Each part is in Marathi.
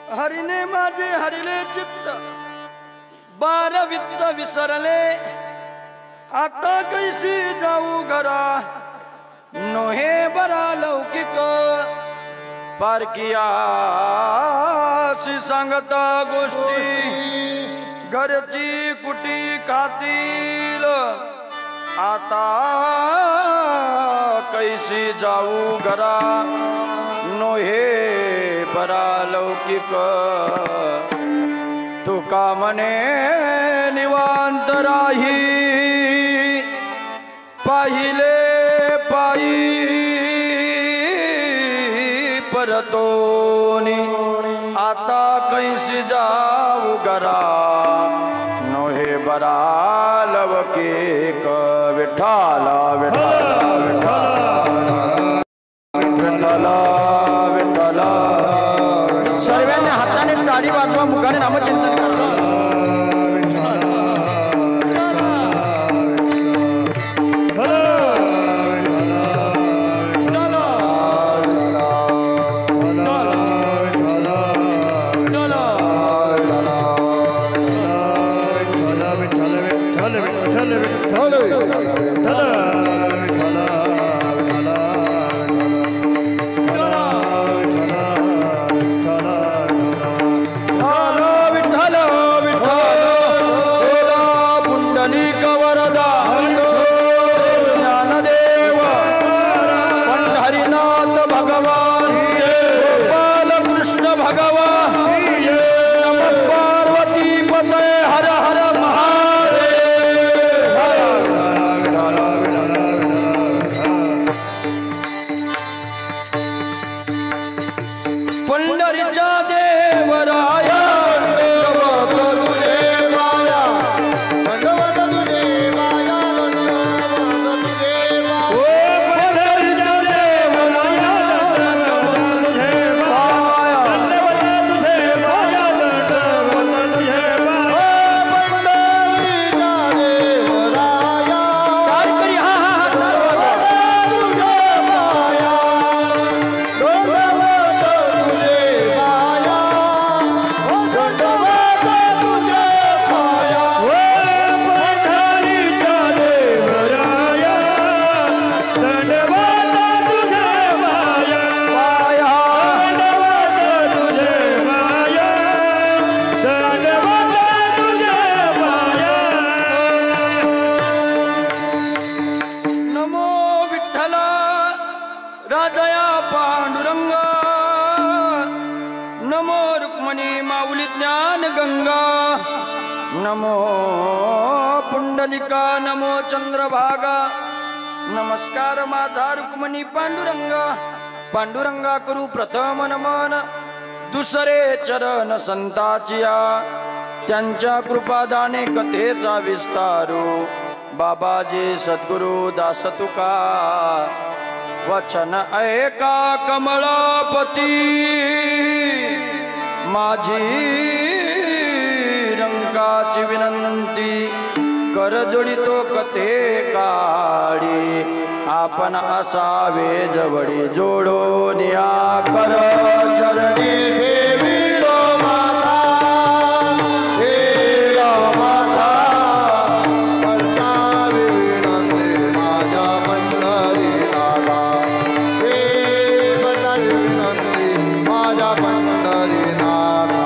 हरिने माझे हरिले चित्त, बार वित्त विसरले, आता कैसी जाऊ घरा, नोहे बरा लौकिक, पारकियाशी सांगता गोष्टी, घरची कुटी खातील, आता कैसी जाऊ घरा, नोहे बरा लौकिक, तुका मने निवांत राही, पाहिले पायी परतोनी, आता कैसी जाऊ घरा, नोहे बरा लौकिक, विठ्ठला विठ्ठला विठ्ठला विठ्ठला, सर्वांनी हाताने टाळी वाजवा, मुखाने नामचिंतन करा. नमो पुंडलिका, नमो चंद्रभागा, नमस्कार माझा रुक्मणी पांडुरंगा. पांडुरंगा करू प्रथम नमन, दुसरे चरण संताचिया, त्यांच्या कृपादाने कथेचा विस्तारू, बाबाजी सद्गुरु दास तुका, वचन ऐका कमळापती, माझी रंकाची विनंती, कर जोडितो कथे काळी, आपण असावे जवळी, जोडून या कर चरणी देवी रो माता, देवा माता, असावे विनंती माझ्या पंढरीनाथा, देवता विनंती माझ्या पंढरीनाथा,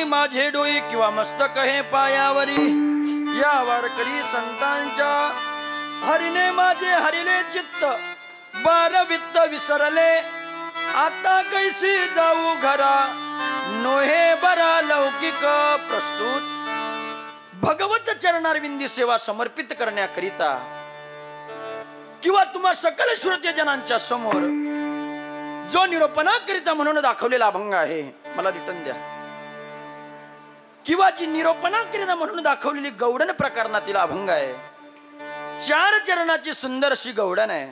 माझे डोई किंवा मस्तक हे पायावरी, त्या वारकरी संतांच्या हरिने माझे हरिले चित्त, बार वित्त विसरले, आता कैसी जाऊ घरा, नोहे बरा लौकिक प्रस्तुत. भगवत चरणारविंदी सेवा समर्पित करण्याकरिता किंवा तुम्हा सकल श्रोते जनांच्या समोर जो निरोपणाकरिता म्हणून दाखवलेला अभंग आहे, मला रिटर्न द्या. किंवा जी निरोपणाकरिता म्हणून दाखवलेली गौडन प्रकरणातील अभंग आहे, 4 चरणाची सुंदर अशी गौडन आहे.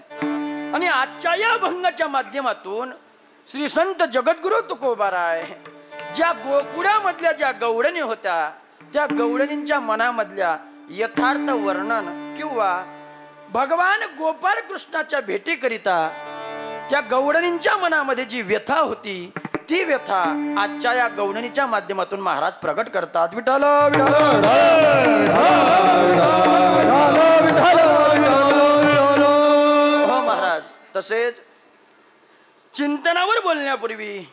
आणि आजच्या या अभंगाच्या माध्यमातून श्री संत जगद्गुरु तुकोबाराय ज्या गोकुळामधल्या ज्या गौडणी होत्या, त्या गौडणींच्या मनामधल्या यथार्थ वर्णन किंवा भगवान गोपाळ कृष्णाच्या भेटीकरिता त्या गौडणींच्या मनामध्ये जी व्यथा होती, ती व्यथा आजच्या या गौडणीच्या माध्यमातून महाराज प्रकट करतात. विठ्ठल हो महाराज. तसेच चिंतनावर बोलण्यापूर्वी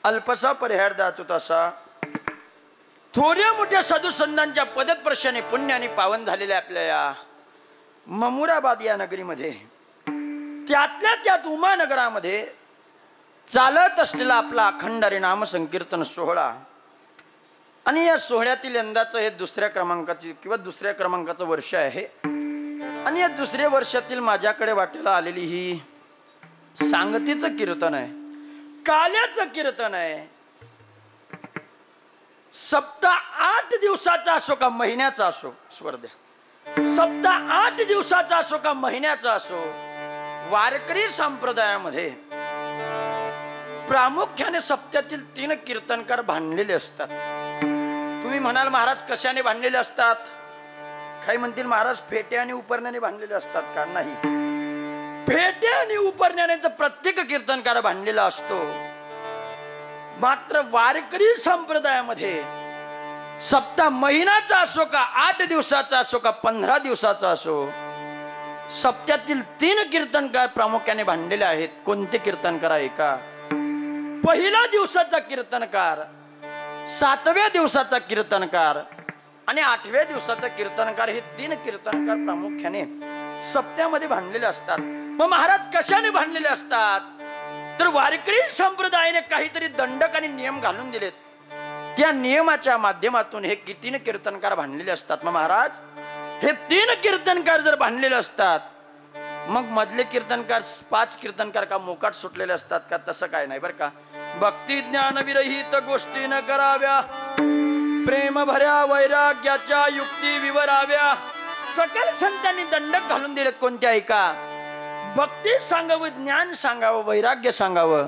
अल्पसा परिहार दाचुतासा थोड्या मोठ्या साधू संतांच्या पदस्पर्शाने पुण्याने पावन झालेल्या आपल्या या ममुराबाद या नगरीमध्ये, त्यातल्या त्यात उमानगरामध्ये चालत असलेला आपला अखंड हरिनाम संकीर्तन सोहळा. आणि या सोहळ्यातील यंदाचं हे 2ऱ्या क्रमांकाची किंवा 2ऱ्या क्रमांकाचं वर्ष आहे. आणि या 2ऱ्या वर्षातील माझ्याकडे वाटेला आलेली ही सांगतीचं कीर्तन आहे, काल्याचं कीर्तन आहे. सप्ताह 8 दिवसाचा असो का महिन्याचा असो, स्वर द्या, सप्ताह 8 दिवसाचा असो का महिन्याचा असो, वारकरी संप्रदायामध्ये प्रामुख्याने सप्त्यातील 3 कीर्तनकार बांधलेले असतात. तुम्ही म्हणाल महाराज कशाने बांधलेले असतात? काही म्हणतील महाराज फेटे आणि उपरण्याने बांधलेले असतात का? नाही, फेटे आणि उपरण्याने तर प्रत्येक कीर्तनकार बांधलेला असतो. मात्र वारकरी संप्रदायामध्ये सप्ताह महिन्याचा असो का 8 दिवसाचा असो का 15 दिवसाचा असो, सप्त्यातील 3 कीर्तनकार प्रामुख्याने बांधलेले आहेत. कोणते कीर्तनकार आहे का? पहिला दिवसाचा कीर्तनकार, 7व्या दिवसाचा कीर्तनकार आणि 8व्या दिवसाचा कीर्तनकार, हे 3 कीर्तनकार प्रामुख्याने सप्त्यामध्ये बांधलेले असतात. मग महाराज कशाने बांधलेले असतात? तर वारकरी संप्रदायाने काहीतरी दंडक आणि नियम घालून दिलेत. त्या नियमाच्या माध्यमातून हे 3 कीर्तनकार बांधलेले असतात. मग महाराज हे 3 कीर्तनकार जर बांधलेले असतात, मग मधले कीर्तनकार 5 कीर्तनकार का मोकाट सुटलेले असतात का? तसं काय नाही बरं का. भक्ती ज्ञान विरहित गोष्टी न कराव्या, प्रेम भऱ्या वैराग्याच्या युक्ती विवराव्या. सकल संतांनी दंडक घालून दिलेत. कोणत्या ऐका? भक्ती सांगावं, ज्ञान सांगावं, वैराग्य सांगावं.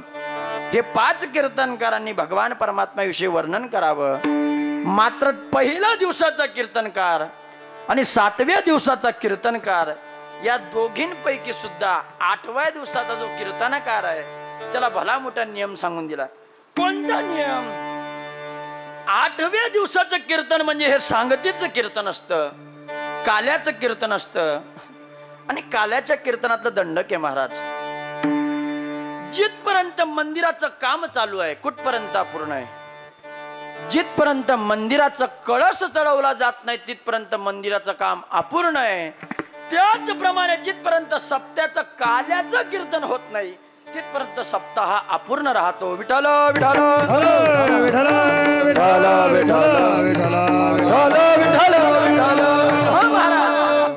हे 5 कीर्तनकारांनी भगवान परमात्म्याविषयी वर्णन करावं. मात्र पहिल्या दिवसाचा कीर्तनकार आणि 7व्या दिवसाचा कीर्तनकार, या दोघींपैकी सुद्धा 8व्या दिवसाचा जो कीर्तनकार आहे, त्याला भला मोठा नियम सांगून दिला. कोणता नियम? 8व्या दिवसाचं कीर्तन म्हणजे हे सांगतीचं कीर्तन असतं, काल्याचं कीर्तन असतं. आणि काल्याच्या कीर्तनातलं दंडक आहे महाराज. जिथपर्यंत मंदिराचं काम चालू आहे, कुठपर्यंत पूर्ण आहे? जिथपर्यंत मंदिराचा कळस चढवला जात नाही, तिथपर्यंत मंदिराचं काम अपूर्ण आहे. त्याचप्रमाणे जिथपर्यंत सप्त्याचं काल्याचं कीर्तन होत नाही, तिथपर्यंत सप्ताह अपूर्ण राहतो. विठ्ठल विठ्ठल विठ्ठल विठ्ठल विठ्ठल.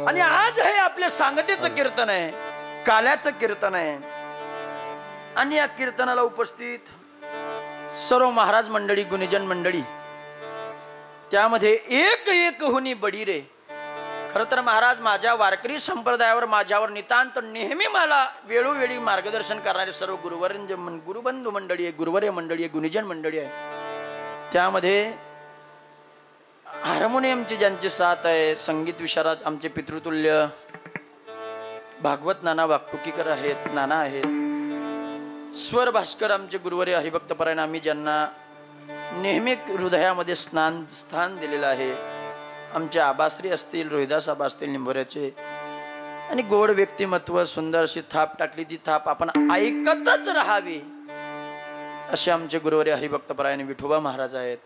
आणि आज हे आपल्या सांगतेचं कीर्तन आहे, काल्याचं कीर्तन आहे. आणि या कीर्तनाला उपस्थित सर्व महाराज मंडळी, गुणीजन मंडळी, त्यामध्ये एक हुनी बडी रे. खरं तर महाराज माझ्या वारकरी संप्रदायावर माझ्यावर नितांत नेहमी मला वेळोवेळी मार्गदर्शन करणारे सर्व गुरुबंधू मंडळी आहे, गुरुवर्य मंडळी आहे, गुणीजन मंडळी आहे. त्यामध्ये हार्मोनियमची ज्यांची साथ आहे, संगीत विशारद आमचे पितृतुल्य भागवत नाना वागटुकीकर आहेत, नाना आहेत. स्वर भास्कर आमचे गुरुवर्य हरिभक्तपरायण, आम्ही ज्यांना नेहमी हृदयामध्ये स्थान दिलेलं आहे. आमचे आबाश्री असतील, रोहिदास आबा असतील निंभोऱ्याचे. आणि गोड व्यक्तिमत्व, सुंदर अशी थाप टाकली, ती थाप आपण ऐकतच राहावी असे आमचे गुरुवर्य हरिभक्तपरायण विठोबा महाराज आहेत.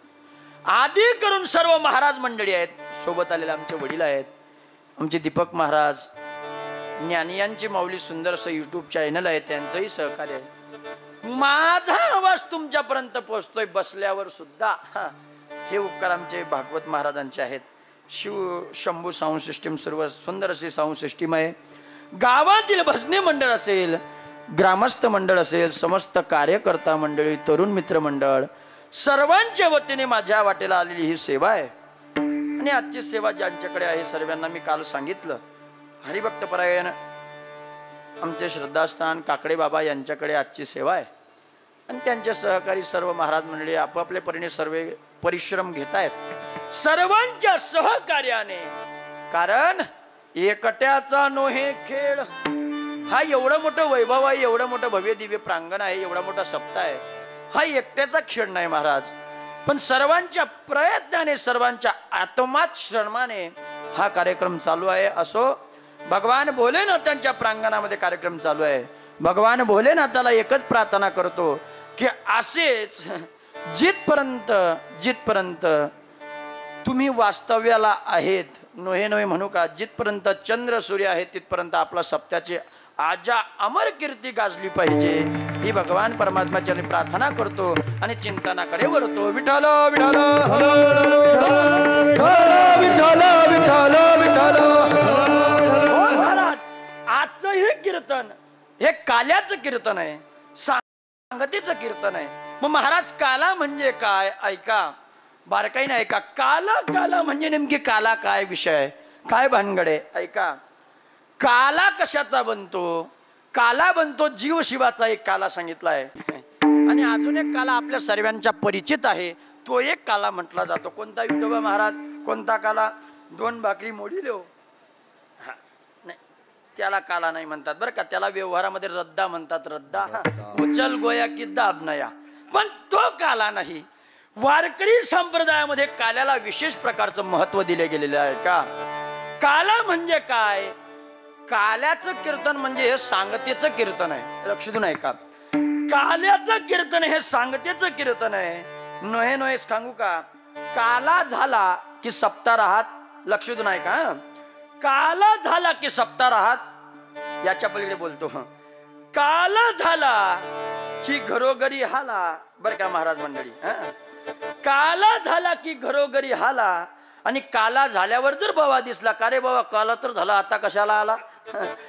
आदी करून सर्व महाराज मंडळी आहेत. सोबत आलेले आमचे वडील आहेत, आमचे दीपक महाराज, ज्ञानियांची माऊली सुंदर असं यूट्यूब चॅनल आहे, त्यांचंही सहकार्य आहे. माझा आवाज तुमच्यापर्यंत पोहोचतोय बसल्यावर सुद्धा. हे उपकार आमचे भागवत महाराजांचे आहेत. शंभू साऊंड सिस्टीम सर्व सुंदर अशी साऊंड सिस्टीम आहे. गावातील भजनी मंडळ असेल, ग्रामस्थ मंडळ असेल, समस्त कार्यकर्ता मंडळी, तरुण मित्र मंडळ, सर्वांच्या वतीने माझ्या वाटेला आलेली ही सेवा आहे. आणि आजची सेवा ज्यांच्याकडे आहे सर्वांना मी काल सांगितलं, हरिभक्तपरायण आमचे श्रद्धास्थान काकडे बाबा यांच्याकडे आजची सेवा आहे. आणि त्यांचे सहकारी सर्व महाराज मंडळी आपापल्या परीने सर्व परिश्रम घेत आहेत, सर्वांच्या सहकार्याने. कारण एकट्याचा नोहे खेळ. हा एवढं मोठं वैभव आहे, एवढं मोठं भव्य दिव्य प्रांगण आहे, एवढा मोठा सप्ताह आहे, हा एकट्याचा खेळ नाही महाराज. पण सर्वांच्या प्रयत्नाने, सर्वांच्या आत्मात श्रमाने हा कार्यक्रम चालू आहे. असो, भगवान भोलेनाथांच्या प्रांगणामध्ये कार्यक्रम चालू आहे. भगवान भोलेनाथाला एकच प्रार्थना करतो की असेच जिथपर्यंत तुम्ही वास्तव्याला आहेत, नोहे नोहे म्हणू का, जिथपर्यंत चंद्र सूर्य आहे तिथपर्यंत आपला सप्त्याची आजा अमर कीर्ती गाजली पाहिजे, ही भगवान परमात्म्याच्या प्रार्थना करतो आणि चिंतनाकडे वळतो. विठ्ठल विठ्ठल विठ्ठल विठ्ठल विठ्ठल. महाराज, आजचं हे कीर्तन हे काल्याचं कीर्तन आहे, सांगतीचं कीर्तन आहे. मग महाराज, काला म्हणजे काय ऐका, बारकाईने ऐका. काला म्हणजे नेमकी काला काय विषय, काय भानगडे ऐका. काला कशाचा बनतो? काला बनतो जीव शिवाचा एक काला सांगितला आहे. आणि अजून एक काला आपल्या सर्वांच्या परिचित आहे, तो एक काला म्हटला जातो. कोणता विठोबा महाराज? कोणता काला? 2 भाकरी मोडी लेव, नाही त्याला काला नाही म्हणतात बरं का, त्याला व्यवहारामध्ये रद्दा म्हणतात. रद्दा, उचल गोया की दाब नया, पण तो काला नाही. वारकरी संप्रदायामध्ये काल्याला विशेष प्रकारचं महत्व दिले गेलेलं आहे. का काला म्हणजे काय? काल्याचं कीर्तन म्हणजे हे सांगतेचं कीर्तन आहे. लक्ष देऊन ऐका, काल्याचं कीर्तन हे सांगतेचं कीर्तन आहे. नोहे नोहे सांगू का, काला झाला की सप्ताहात, लक्ष देऊन ऐका, काला झाला की सप्ताहात, याच्या पलीकडे बोलतो. काला झाला की घरोघरी हाला, बर का महाराज मंडळी. काला झाला की घरोघरी हाला. आणि काला झाल्यावर जर बाबा दिसला, का रे बाबा काला तर झाला, आता कशाला आला?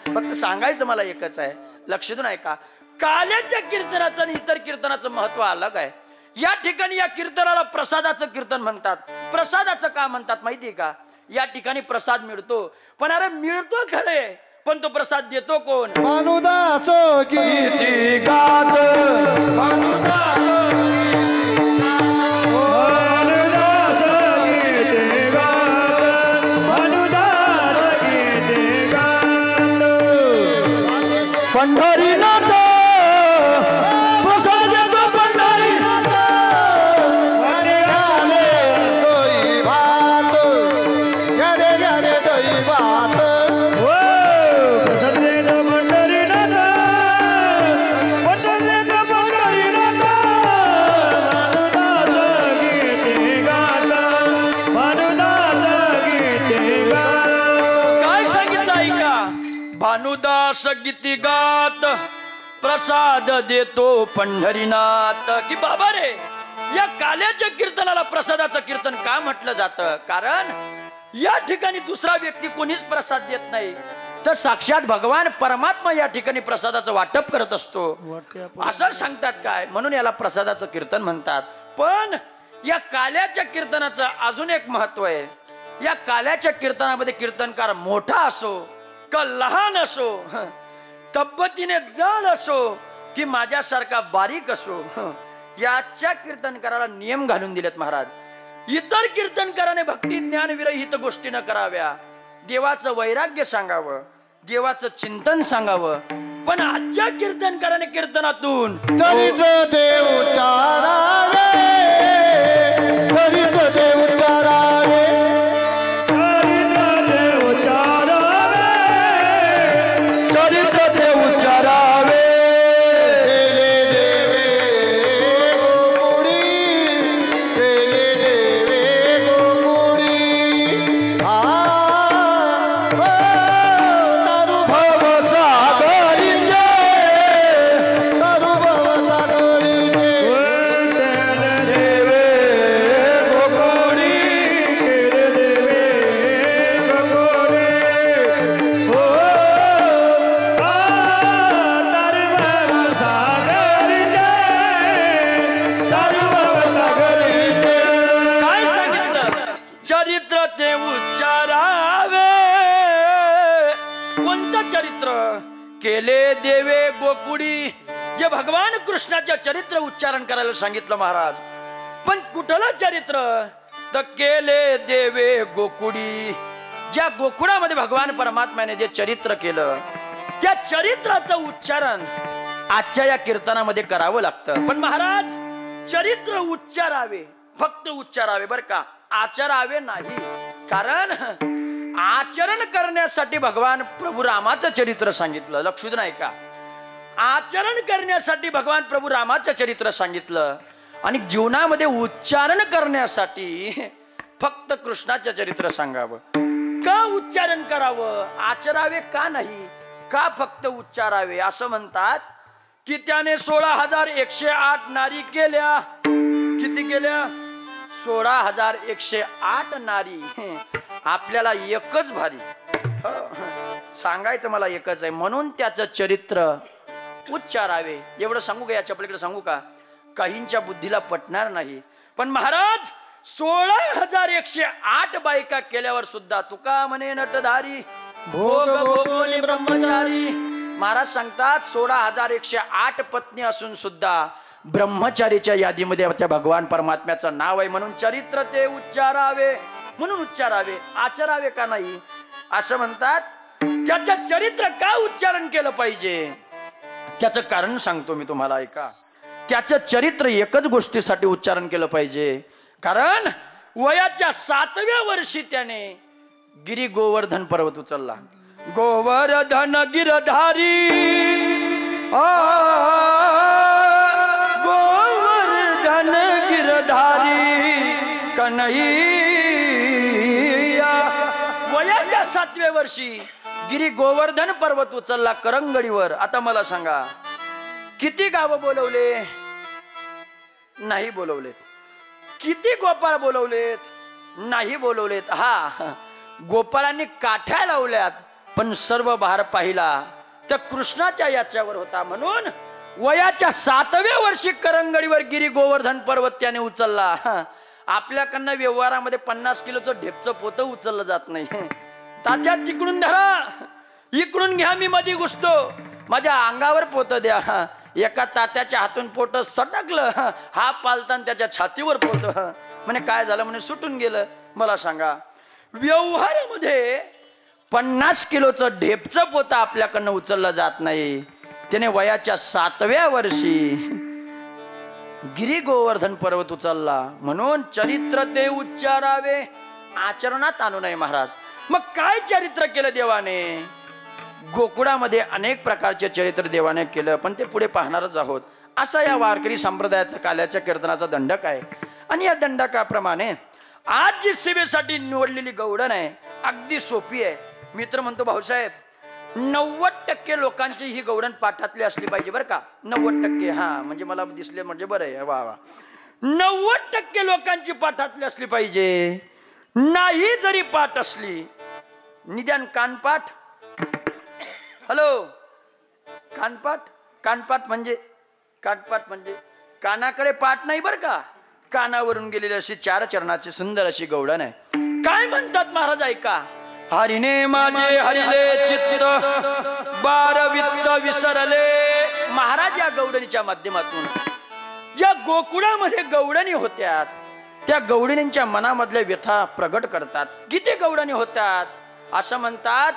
फक्त सांगायचं मला एकच आहे, लक्ष देऊन ऐका. काल्याच्या कीर्तनाचं आणि इतर कीर्तनाचं महत्व अलग आहे. या ठिकाणी या कीर्तनाला प्रसादाचं कीर्तन म्हणतात. प्रसादाचं का म्हणतात माहितीये का? या ठिकाणी प्रसाद मिळतो, पण अरे मिळतो खरे, पण तो प्रसाद देतो कोण? भानुदासो गीती गात, भानुदासो पंढरीनाथ प्रसाद देतो, पंढरीनाथ दही भात, घरे घरे दही भात, प्रसाद देतो पंढरीनाथ, प्रसाद देतो पंढरीनाथ. काय सांगितलं ऐका, भानुदास गीती गात प्रसाद देतो पंढरीनाथ. की बाबा रे, या काल्याच्या कीर्तनाला प्रसादाचं कीर्तन का म्हटलं जातं? कारण या ठिकाणी दुसरा व्यक्ती कोणीच प्रसाद देत नाही, तर साक्षात भगवान परमात्मा या ठिकाणी प्रसादाचं वाटप करत असतो, असं सांगतात. काय म्हणून याला प्रसादाचं कीर्तन म्हणतात. पण या काल्याच्या कीर्तनाचं अजून एक महत्व आहे. या काल्याच्या कीर्तनामध्ये कीर्तनकार मोठा असो का लहान असो, तब्यतीने जड असो की माझ्यासारखा बारीक असो, याच्या कीर्तनकाराला नियम घालून दिलेत महाराज. इतर कीर्तनकाराने भक्ती ज्ञान विरहित गोष्टी न कराव्या, देवाचं वैराग्य सांगावं, देवाचं चिंतन सांगावं. पण आजच्या कीर्तनकाराने कीर्तनातून चरित देव उच्चारावे, चरित देव उच्चारावे, केले देवे गोकुडी. जे भगवान कृष्णाच्या चरित्र उच्चारण करायला सांगितलं महाराज, पण कुठलं चरित्र? तर केले देवे गोकुडी. ज्या गोकुळामध्ये भगवान परमात्म्याने जे चरित्र केलं त्या चरित्राचं उच्चारण आजच्या या कीर्तनामध्ये करावं लागतं. पण महाराज, चरित्र उच्चारावे, फक्त उच्चारावे बर का, आचरावे नाही. कारण आचरण करण्यासाठी भगवान प्रभू रामाचं चरित्र सांगितलं. लक्षात नाही का? आचरण करण्यासाठी भगवान प्रभू रामाचं चरित्र सांगितलं आणि जीवनामध्ये उच्चारण करण्यासाठी फक्त कृष्णाचं चरित्र सांगावं. का उच्चारण करावं, आचरावे का नाही? का फक्त उच्चारावे? असं म्हणतात की त्याने 16,108 नारी केल्या. किती केल्या? 16,108 नारी. आपल्याला एकच भारी सांगायचं, मला एकच आहे, म्हणून त्याचं चरित्र उच्चारावे. एवढं सांगू का? याच्या पलीकडे सांगू का? काहींच्या बुद्धीला पटणार नाही. पण महाराज, 16,108 बायका केल्यावर सुद्धा तुका म्हणे नटधारी भोग भोगोनी ब्रह्मचारी. महाराज सांगतात 16,108 पत्नी असून सुद्धा ब्रह्मचारीच्या यादीमध्ये त्या भगवान परमात्म्याचं नाव आहे. म्हणून चरित्र ते उच्चारावे, म्हणून उच्चारावे, आचरावे का नाही? असं म्हणतात. त्याचं चरित्र का उच्चारण केलं पाहिजे त्याचं कारण सांगतो मी तुम्हाला, ऐका. त्याचं चरित्र एकच गोष्टीसाठी उच्चारण केलं पाहिजे, कारण वयाच्या 7व्या वर्षी त्याने गिरी गोवर्धन पर्वत उचलला. गोवर्धन गिरधारी, गोवर्धन गिरधारी कन्हैया. वयाच्या 7व्या वर्षी गिरी गोवर्धन पर्वत उचलला करंगडीवर. आता मला सांगा, किती गावं बोलवले? नाही बोलवलेत. किती गोपाळ बोलवलेत? नाही बोलवलेत. हा, गोपाळांनी काठ्या लावल्यात, पण सर्व भार पाहिला तर कृष्णाच्या याच्यावर होता. म्हणून वयाच्या 7व्या वर्षी करंगडीवर गिरी गोवर्धन पर्वत त्याने उचलला. आपल्याकडनं व्यवहारामध्ये 50 किलोचं ढेपचं पोतं उचललं जात नाही. तात्या तिकडून धरा, इकडून घ्या, मी मध्ये घुसतो, माझ्या अंगावर पोत द्या. एका तात्याच्या हातून पोट सटकलं, हा पालतान त्याच्या छातीवर पोत. म्हणे काय झालं? म्हणे सुटून गेलं. मला सांगा, व्यवहारामध्ये 50 किलोचं ढेपचं पोतं आपल्याकडनं उचललं जात नाही. त्याने वयाच्या 7व्या वर्षी गिरी गोवर्धन पर्वत उचलला. म्हणून चरित्र ते उच्चारावे, आचरणात आणू नये महाराज. मग काय चरित्र केलं देवाने? गोकुळामध्ये अनेक प्रकारचे चरित्र देवाने केलं, पण ते पुढे पाहणारच आहोत. असा या वारकरी संप्रदायाचा काल्याच्या कीर्तनाचा दंडक आहे. आणि या दंडकाप्रमाणे आज जी सेवेसाठी निवडलेली गवडण आहे अगदी सोपी आहे. मित्र म्हणतो, भाऊसाहेब 90% लोकांची ही गवडण पाठातली असली पाहिजे बरं का. 90%, हा म्हणजे मला दिसले म्हणजे बरं आहे. वा वा, 90% लोकांची पाठातली असली पाहिजे. नाही जरी पाठ असली, निदान कानपाठ. हॅलो, कानपाठ. कानपाठ म्हणजे कानाकडे पाठ नाही बरं का, कानावरून गेलेली अशी 4 चरणाची सुंदर अशी गवडण आहे. काय म्हणतात महाराज, ऐका. हरिने माझे हरिले चित्त, बारवित्त विसरले. महाराज या गवडणीच्या माध्यमातून ज्या गोकुळामध्ये गवडणी होत्या त्या गवडणींच्या मनामधल्या व्यथा प्रगट करतात. किती गवडणी होतात? असं म्हणतात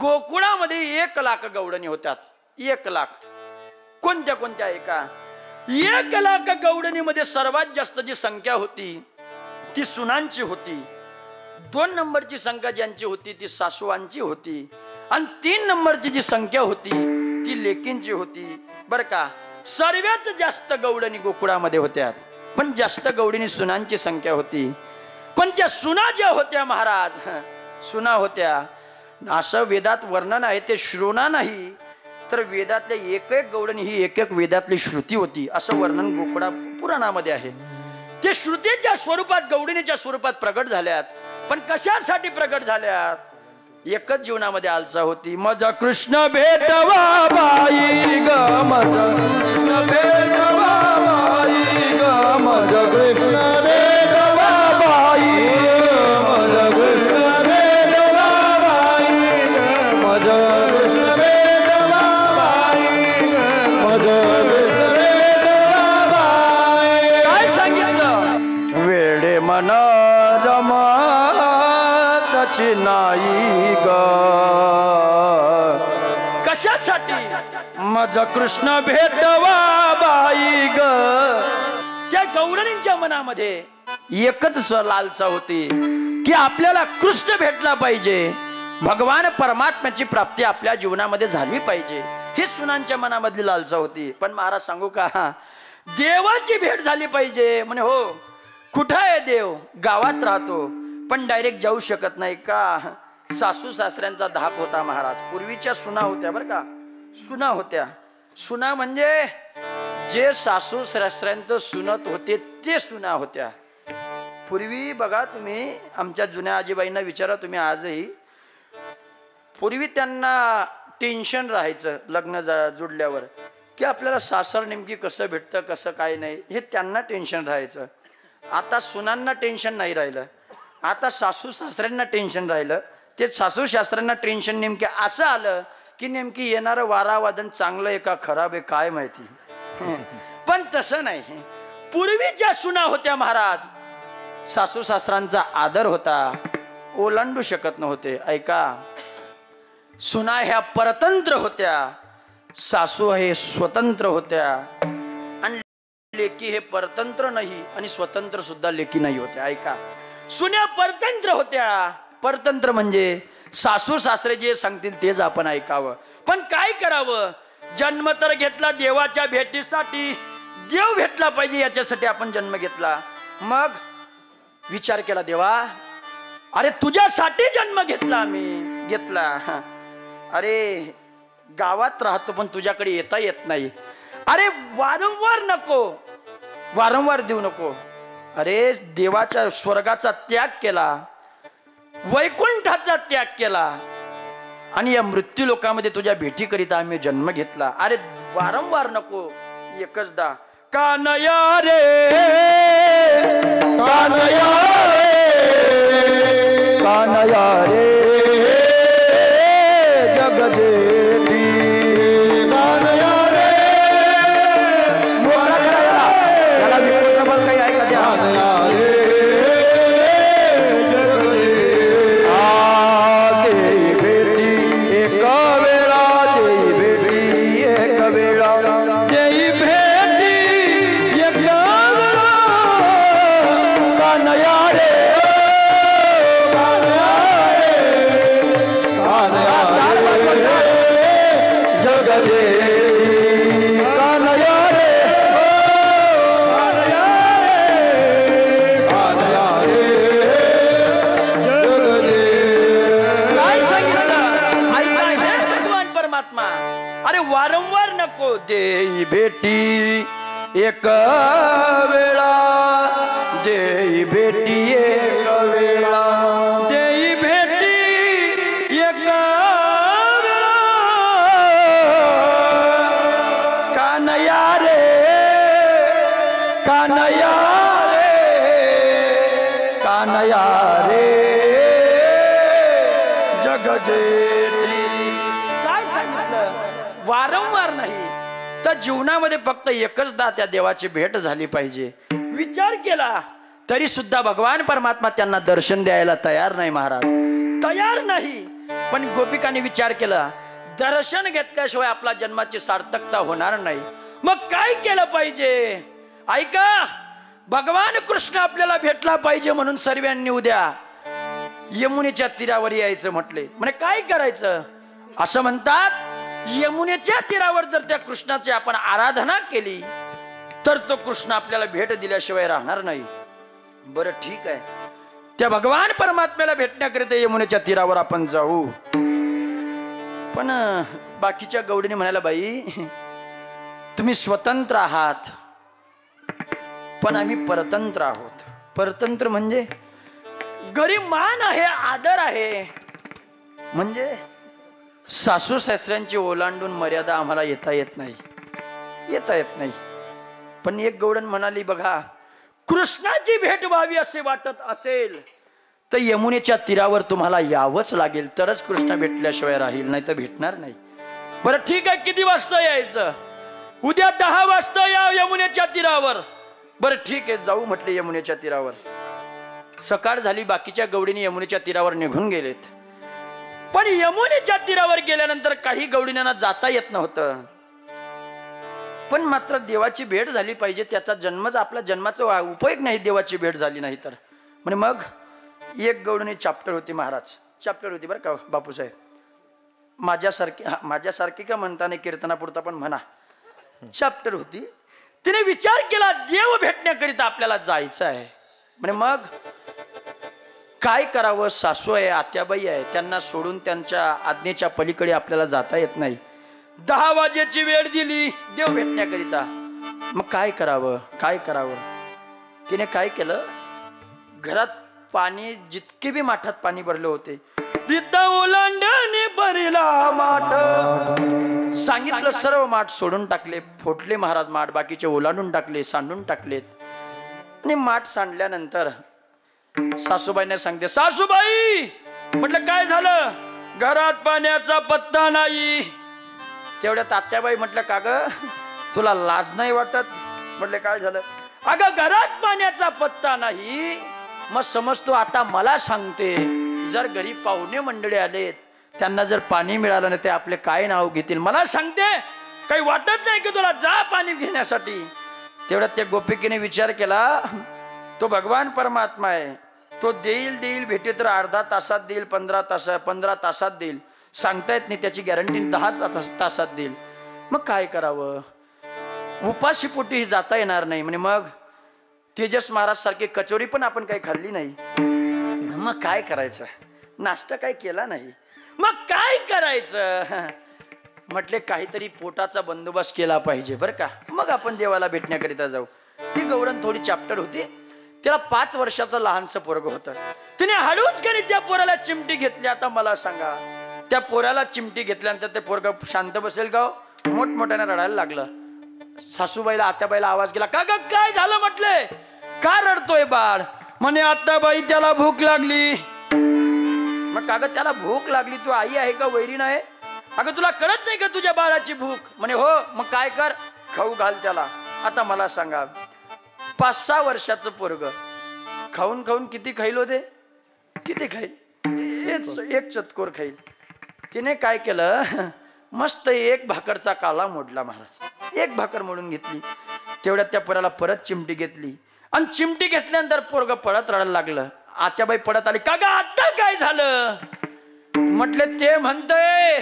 गोकुळामध्ये 1,00,000 गवडणी होत्यात. 1,00,000. कोणत्या कोणत्या? ऐका. 1,00,000 गवडणीमध्ये सर्वात जास्त जी संख्या होती ती सुनांची होती. 2 नंबरची संख्या ज्यांची होती ती सासूवांची होती. आणि 3 नंबरची जी संख्या होती ती लेकींची होती बर का. सर्वात जास्त गवडणी गोकुळामध्ये होत्या, पण जास्त गवडणी सुनांची संख्या होती. पण त्या सुना ज्या होत्या महाराज, सुना होत्या, असं वेदात वर्णन आहे, ते श्रोना नाही तर वेदातल्या एक गवडणी ही एक वेदातली श्रुती होती, असं वर्णन गोकुळा पुराणामध्ये आहे. ते श्रुतीच्या स्वरूपात, गवडणीच्या स्वरूपात प्रगट झाल्यात. पण कशासाठी प्रगट झाल्यात? एकच जीवनामध्ये आलसा होती. माझा कृष्ण भेटवा बाई ग, माझा कृष्ण भेटवा बाई ग, माझा कृष्ण भेटवा बाई, माझा कृष्ण भेटवा बाई, माझा कृष्ण भेटवा नाही ग कशासाठी माझा कृष्ण भेटवा बाई ग त्या गौरणींच्या मनामध्ये एकच लालसा होती की आपल्याला कृष्ण भेटला पाहिजे भगवान परमात्म्याची प्राप्ती आपल्या जीवनामध्ये झाली पाहिजे ही सुनांच्या मनामधली लालसा होती पण महाराज सांगू का देवाची भेट झाली पाहिजे म्हणे हो कुठं आहे देव गावात राहतो पण डायरेक्ट जाऊ शकत नाही का सासू सासऱ्यांचा धाक होता महाराज पूर्वीच्या सुना होत्या बरं का सुना होत्या सुना म्हणजे जे सासू सासऱ्यांचं सुनत होते ते सुना होत्या पूर्वी बघा तुम्ही आमच्या जुन्या आजीबाईंना विचारा तुम्ही आजही पूर्वी त्यांना टेन्शन राहायचं लग्न जुडल्यावर की आपल्याला सासर नेमकी कसं भेटतं कसं काय नाही हे त्यांना टेन्शन राहायचं आता सुनांना टेन्शन नाही राहिलं आता सासू सासऱ्यांना टेन्शन राहिलं ते सासू सासऱ्यांना टेन्शन नेमके असं आलं की नेमकी येणारं वारावादन चांगलं आहे का खराब आहे काय माहिती पण तसं नाही पूर्वीच्या सुना होत्या महाराज सासू सासऱ्यांचा आदर होता ओलांडू शकत नव्हते ऐका सुना ह्या परतंत्र होत्या सासू हे स्वतंत्र होत्या आणि लेकी हे परतंत्र नाही आणि स्वतंत्र सुद्धा लेकी नाही होत्या ऐका सुन्या परतंत्र होत्या परतंत्र म्हणजे सासू सासरे जे सांगतील तेच आपण ऐकावं पण काय करावं जन्म तर घेतला देवाच्या भेटीसाठी देव भेटला पाहिजे याच्यासाठी आपण जन्म घेतला मग विचार केला देवा अरे तुझ्यासाठी जन्म घेतला आम्ही घेतला अरे गावात राहतो पण तुझ्याकडे येता येत नाही अरे वारंवार नको वारंवार देऊ नको अरे देवाच्या स्वर्गाचा त्याग केला वैकुंठाचा त्याग केला आणि या मृत्यू लोकांमध्ये तुझ्या भेटीकरिता आम्ही जन्म घेतला अरे वारंवार नको एकचदा कानया रे कानया रे कानया रे जगजेठी कानया रे मोरा करायला याला विपुल काही ऐका द्या कानया रे देई भेटी एक वेळा देई भेटी एक वेळा देई भेटी एक वेळा कानया रे वारंवार नको देई भेटी एक वेळा देई भेटी एक वेळा देई भेटी एक वेळा कानया रे कानया रे कानया रे जगजेठी वारंवार नाही तर जीवनामध्ये फक्त एकचदा त्या देवाची भेट झाली पाहिजे विचार केला तरी सुद्धा भगवान परमात्मा त्यांना दर्शन द्यायला तयार नाही महाराज तयार नाही पण गोपिकांनी विचार केला दर्शन घेतल्याशिवाय आपला जन्माची सार्थकता होणार नाही मग काय केलं पाहिजे ऐका भगवान कृष्ण आपल्याला भेटला पाहिजे म्हणून सर्वांनी उद्या यमुनेच्या तीरावर यायचं म्हटले म्हणजे काय करायचं असं म्हणतात यमुनेच्या तीरावर जर त्या कृष्णाची आपण आराधना केली तर तो कृष्ण आपल्याला भेट दिल्याशिवाय राहणार नाही बरं ठीक आहे त्या भगवान परमात्म्याला भेटण्याकरिता यमुनेच्या तीरावर आपण जाऊ पण बाकीच्या गवडीने म्हणाला बाई तुम्ही स्वतंत्र आहात पण आम्ही परतंत्र आहोत परतंत्र म्हणजे घरी मान आहे आदर आहे म्हणजे सासू सासऱ्यांची ओलांडून मर्यादा आम्हाला येता येत नाही पण एक गवडण म्हणाली बघा कृष्णाची भेट व्हावी असे वाटत असेल तर यमुनेच्या तीरावर तुम्हाला यावंच लागेल तरच कृष्ण भेटल्याशिवाय राहील नाही तर भेटणार नाही बरं ठीक आहे किती वाजता यायचं उद्या 10 वाजता या यमुनेच्या तीरावर बरं ठीक आहे जाऊ म्हटले यमुनेच्या तीरावर सकाळ झाली बाकीच्या गवडीने यमुनेच्या तीरावर निघून गेलेत पण यमुनेच्या तीरावर गेल्यानंतर काही गवळींना जाता येत नव्हतं. पण मात्र देवाची भेट झाली पाहिजे, त्याचा जन्मच आपला जन्माचा उपयोग नाही देवाची भेट झाली नाही तर. म्हणजे मग एक गवळणी चॅप्टर होती महाराज, चॅप्टर होती बरं का बापूसाहेब, माझ्यासारखी का म्हणता नाही कीर्तनापुरता पण म्हणा, चॅप्टर होती. तिने विचार केला देव भेटण्याकरिता आपल्याला जायचं आहे. म्हणजे मग काय करावं, सासू आहे आत्याबाई आहे, त्यांना सोडून त्यांच्या आज्ञेच्या पलीकडे आपल्याला जाता येत नाही. 10 वाजेची वेळ दिली देव भेटण्याकरिता. मग काय करावं काय करावं. तिने काय केलं, घरात पाणी जितके बी माठात पाणी भरले होते, ओलांडणे भरला माठ, सांगितलं सर्व माठ सोडून टाकले, फोटले महाराज माठ, बाकीचे ओलांडून टाकले, सांडून टाकलेत. आणि माठ सांडल्यानंतर सासूबाईने सांगते, सासूबाई म्हटलं काय झालं, घरात पाण्याचा पत्ता नाही. तेवढ्यात आत्याबाई म्हटलं का ग तुला लाज नाही वाटत. म्हटलं काय झालं, अगं घरात पाण्याचा पत्ता नाही. मग समजतो आता मला सांगते, जर घरी पाहुणे मंडळी आलेत त्यांना जर पाणी मिळालं नाही ते आपले काय नाव घेतील. मला सांगते काही वाटत नाही की तुला जा पाणी घेण्यासाठी. तेवढ्यात त्या गोपिकेने विचार केला, तो भगवान परमात्मा आहे, तो देईल भेटे तर अर्धा तासात देईल, 15 तासात देईल, सांगता येत नाही, त्याची गॅरंटी 10 तासात देईल. मग काय करावं, उपाशीपोटी ही जाता येणार नाही. म्हणजे मग तेजस महाराज सारखी कचोरी पण आपण काही खाल्ली नाही. मग काय करायचं, नाश्ता काय केला नाही, मग काय करायचं. म्हटले काहीतरी पोटाचा बंदोबस्त केला पाहिजे बरं का, मग आपण देवाला भेटण्याकरिता जाऊ. ती गवळण थोडी चॅप्टर होती, त्याला 5 वर्षाचं लहानसं पोरग होतं. तिने हळूच कधी त्या पोराला चिमटी घेतली. आता मला सांगा, त्या पोराला चिमटी घेतल्यानंतर ते पोरग शांत बसेल का, मोठमोठ्याने रडायला लागलं. सासूबाईला आत्याबाईला आवाज गेला, का ग काय झालं, म्हटले का रडतोय बाळ. म्हणे आत्याबाई त्याला भूक लागली. मग कागद त्याला भूक लागली, तू आई आहे का वैरीण आहे, अगं तुला कळत नाही का तुझ्या बाळाची भूक. म्हणे हो, मग काय कर, खाऊ घाल त्याला. आता मला सांगा, 5-6 वर्षाचं पोरग खाऊन खाऊन किती खाईल होते, किती खाईल, एक चतकोर खाईल. तिने काय केलं, मस्त एक भाकरचा काला मोडला महाराज, एक भाकर मोडून घेतली. तेवढ्यात त्या पोराला परत चिमटी घेतली, आणि चिमटी घेतल्यानंतर पोरग पळत रडायला लागलं. आत्याबाई पळत आली, का ग आता काय झालं. म्हटले ते म्हणतोय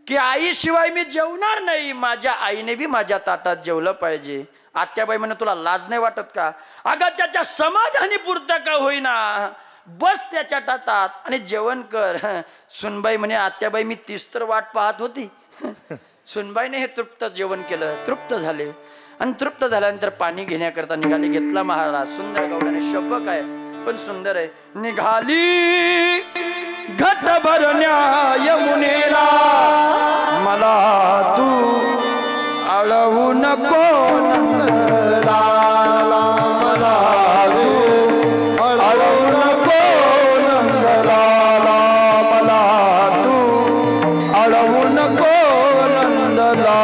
की आईशिवाय मी जेवणार नाही, माझ्या आईने बी माझ्या ताटात जेवलं पाहिजे. आत्याबाई म्हणे तुला लाज नाही वाटत का. अगं त्याच्या समाधानी पुरता का होईना, बस त्याच्या ताटात आणि जेवण कर. सुनबाई म्हणे आत्याबाई मी 30 तर वाट पाहत होती. सुनबाईने हे तृप्त जेवण केलं, तृप्त झाले, आणि तृप्त झाल्यानंतर पाणी घेण्याकरता निघाले. घेतला महाराज, सुंदर गवळणी, शपक आहे पण सुंदर आहे. निघाली घट भरण्या यमुनेला, मला तू अळवू नको नंदलाला, मला तू अळवू नको नंदलाला, मला तू अळवू नको नंदलाला.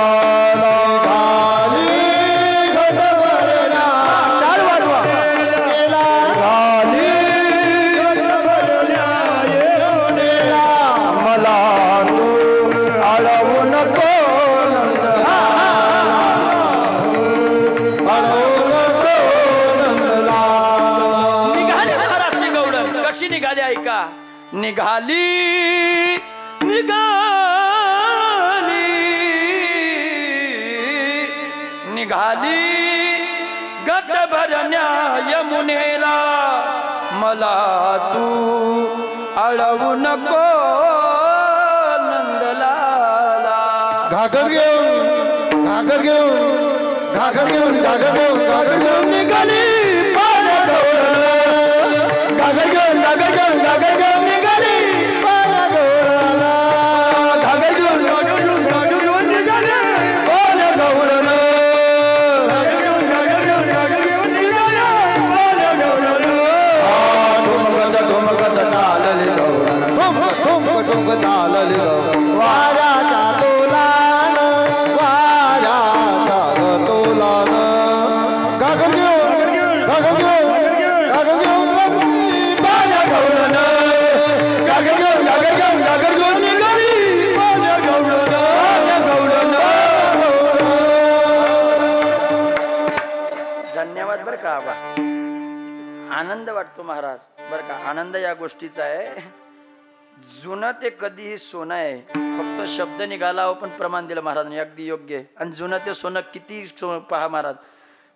निघाली निघाली निघाली गट भरण्या यमुनेला, मला तू अळवू नको नंदलाला. घागर घेऊन घागर घेऊन घागर घेऊन घागर घेऊन घागर घेऊन निघाली पाण्या गवळण, घागर घेऊन घागर घेऊन घागर घेऊन निघाली पाण्या गवळण, घागर घेऊन घागर घेऊन निघाली पाण्या गवळण, घागर घेऊन घागर घेऊन घागर घेऊन निघाली पाण्या गवळण. ठुमकत चालली गवळण, ठुमक चालली गवळण, वाऱ्याचा तोलान, वाऱ्याचा तोलान, घागर घेऊन घागर घेऊन घागर घेऊन पाण्या गवळण, घागर घेऊन घागर घागर घेऊन निघाली माझ्या गवळण. धन्यवाद बरं का आबा. आनंद वाटतो महाराज बरं का. आनंद या गोष्टीचा आहे. जुनं ते कधीही सोनं आहे. फक्त शब्द निघाला हो पण प्रमाण दिलं महाराजांनी अगदी योग्य आहे. आणि जुनं ते सोनं किती पहा महाराज.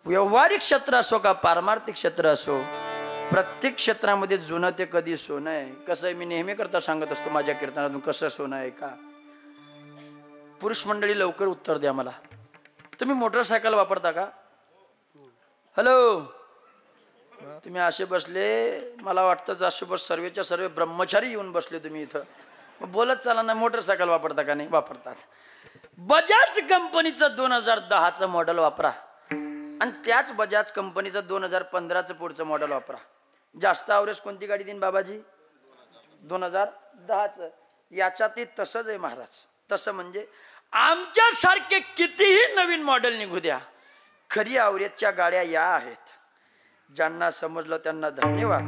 व्यवहारिक क्षेत्र असो का पारमार्थिक क्षेत्र असो प्रत्येक क्षेत्रामध्ये जुनं ते कधी सोनं आहे. कसं आहे मी नेहमी करता सांगत असतो माझ्या कीर्तनातून कसं सोनं आहे का. पुरुष मंडळी लवकर उत्तर द्या मला. तुम्ही मोटरसायकल वापरता का? हॅलो तुम्ही असे बसले मला वाटतं जसे बस सर्वेच्या सर्व ब्रह्मचारी येऊन बसले तुम्ही इथं. बोलत चाला ना. मोटरसायकल वापरता का? नाही वापरतात. बजाज कंपनीचं 2010चं मॉडेल वापरा आणि त्याच बजाज कंपनीचं 2015चं पुढचं मॉडेल वापरा. जास्त ॲव्हरेज कोणती गाडी देईन बाबाजी? 2010चं. याच्यातही तसंच आहे महाराज. तसं म्हणजे आमच्यासारखे कितीही नवीन मॉडेल निघू द्या खरी ॲव्हरेजच्या गाड्या या आहेत. ज्यांना समजलं त्यांना धन्यवाद.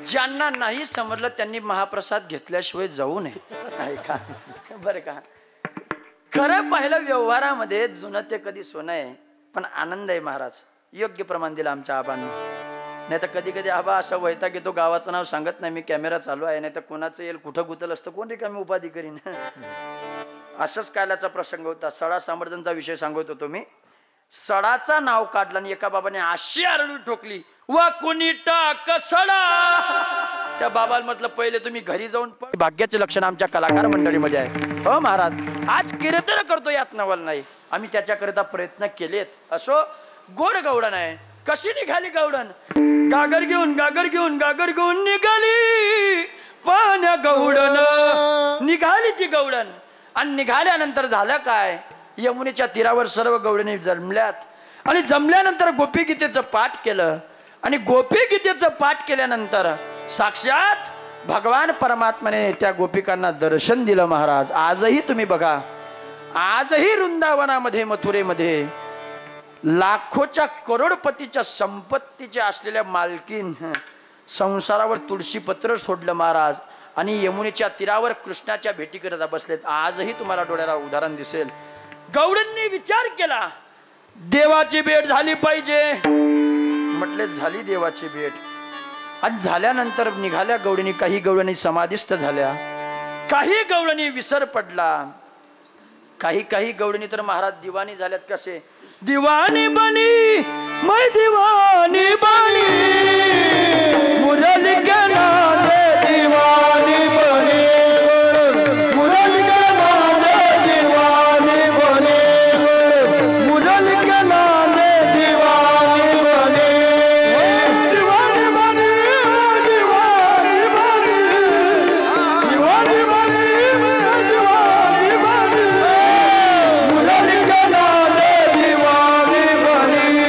ज्यांना नाही समजलं त्यांनी महाप्रसाद घेतल्याशिवाय जाऊ नये का बरं का. खरं पाहिलं व्यवहारामध्ये जुनं ते कधी सोनं आहे पण आनंद आहे महाराज. योग्य प्रमाण दिलं आमच्या आबांनी. नाही तर कधी कधी आबा असा वैताग येतो गावाचं नाव सांगत नाही मी कॅमेरा चालू आहे नाही तर कोणाचं येईल कुठं गुतल असतं कोण रिकामी उपाधी करीन. असंच कायलाचा प्रसंग होता. सडा समर्थनचा विषय सांगत होतो मी. सडाचा नाव काढला आणि एका बाबाने अशी आरडू ठोकली वा कोणी टाक सडा. त्या बाबाला म्हटलं पहिले तुम्ही घरी जाऊन भाग्याचे लक्षण आमच्या कलाकार मंडळीमध्ये आहे. हो महाराज आज कीर्तन करतो यात नवल नाही. आम्ही त्याच्याकरिता प्रयत्न केलेत. असो गोड गवडण आहे. कशी निघाली गवडण? गागर घेऊन निघाली पाण्या गवडण. निघाली ती गवडण आणि निघाल्यानंतर झालं काय? यमुनेच्या तीरावर सर्व गवळणी जमल्यात आणि जमल्यानंतर गोपीगीतेचं पाठ केलं आणि गोपीगीतेचं पाठ केल्यानंतर साक्षात भगवान परमात्म्याने त्या गोपिकांना दर्शन दिलं महाराज. आजही तुम्ही बघा आजही वृंदावनामध्ये मथुरेमध्ये लाखोच्या करोडपतीच्या संपत्तीच्या असलेल्या मालकीन संसारावर तुळशीपत्र सोडलं महाराज आणि यमुनेच्या तीरावर कृष्णाच्या भेटीकरिता बसलेत. आजही तुम्हाला डोळ्याला उदाहरण दिसेल. गवळींनी विचार केला देवाची भेट झाली पाहिजे. म्हटले झाली देवाची भेट. आणि झाल्यानंतर निघाल्या गवळणी. काही गवळणी समाधिस्थ झाल्या. काही गवळणी विसर पडला. काही गवळणी तर महाराज दिवाणी झाल्यात. कसे? दिवानी बनी मैं दिवानी बनी मुरली के नाले दिवानी बनी मुरली के नाले दिवानी बनी मुरली के नाले दिवानी बनी दिवानी बनी दिवानी बनी दिवानी बनी दिवानी बनी मुरली के नाले दिवानी बनी मुरली के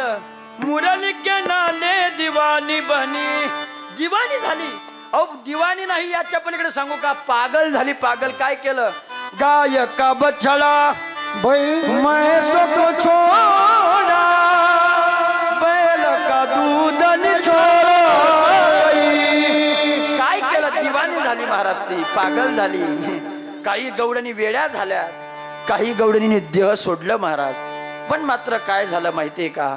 नाले मुरली के नाले दिवानी बनी. दिवाणी झाली. अहो दिवाणी नाही याच्या पलीकडे सांगू का पागल झाली. पागल काय केलं? गायका बछड़ा मैसो को छोड़ा बैल का दूध छोड़ा. काय केलं? दिवाणी झाली महाराज. ती पागल झाली. काही गवळणी वेड्या झाल्या. काही गवळणीने देह सोडलं महाराज. पण मात्र काय झालं माहितीये का?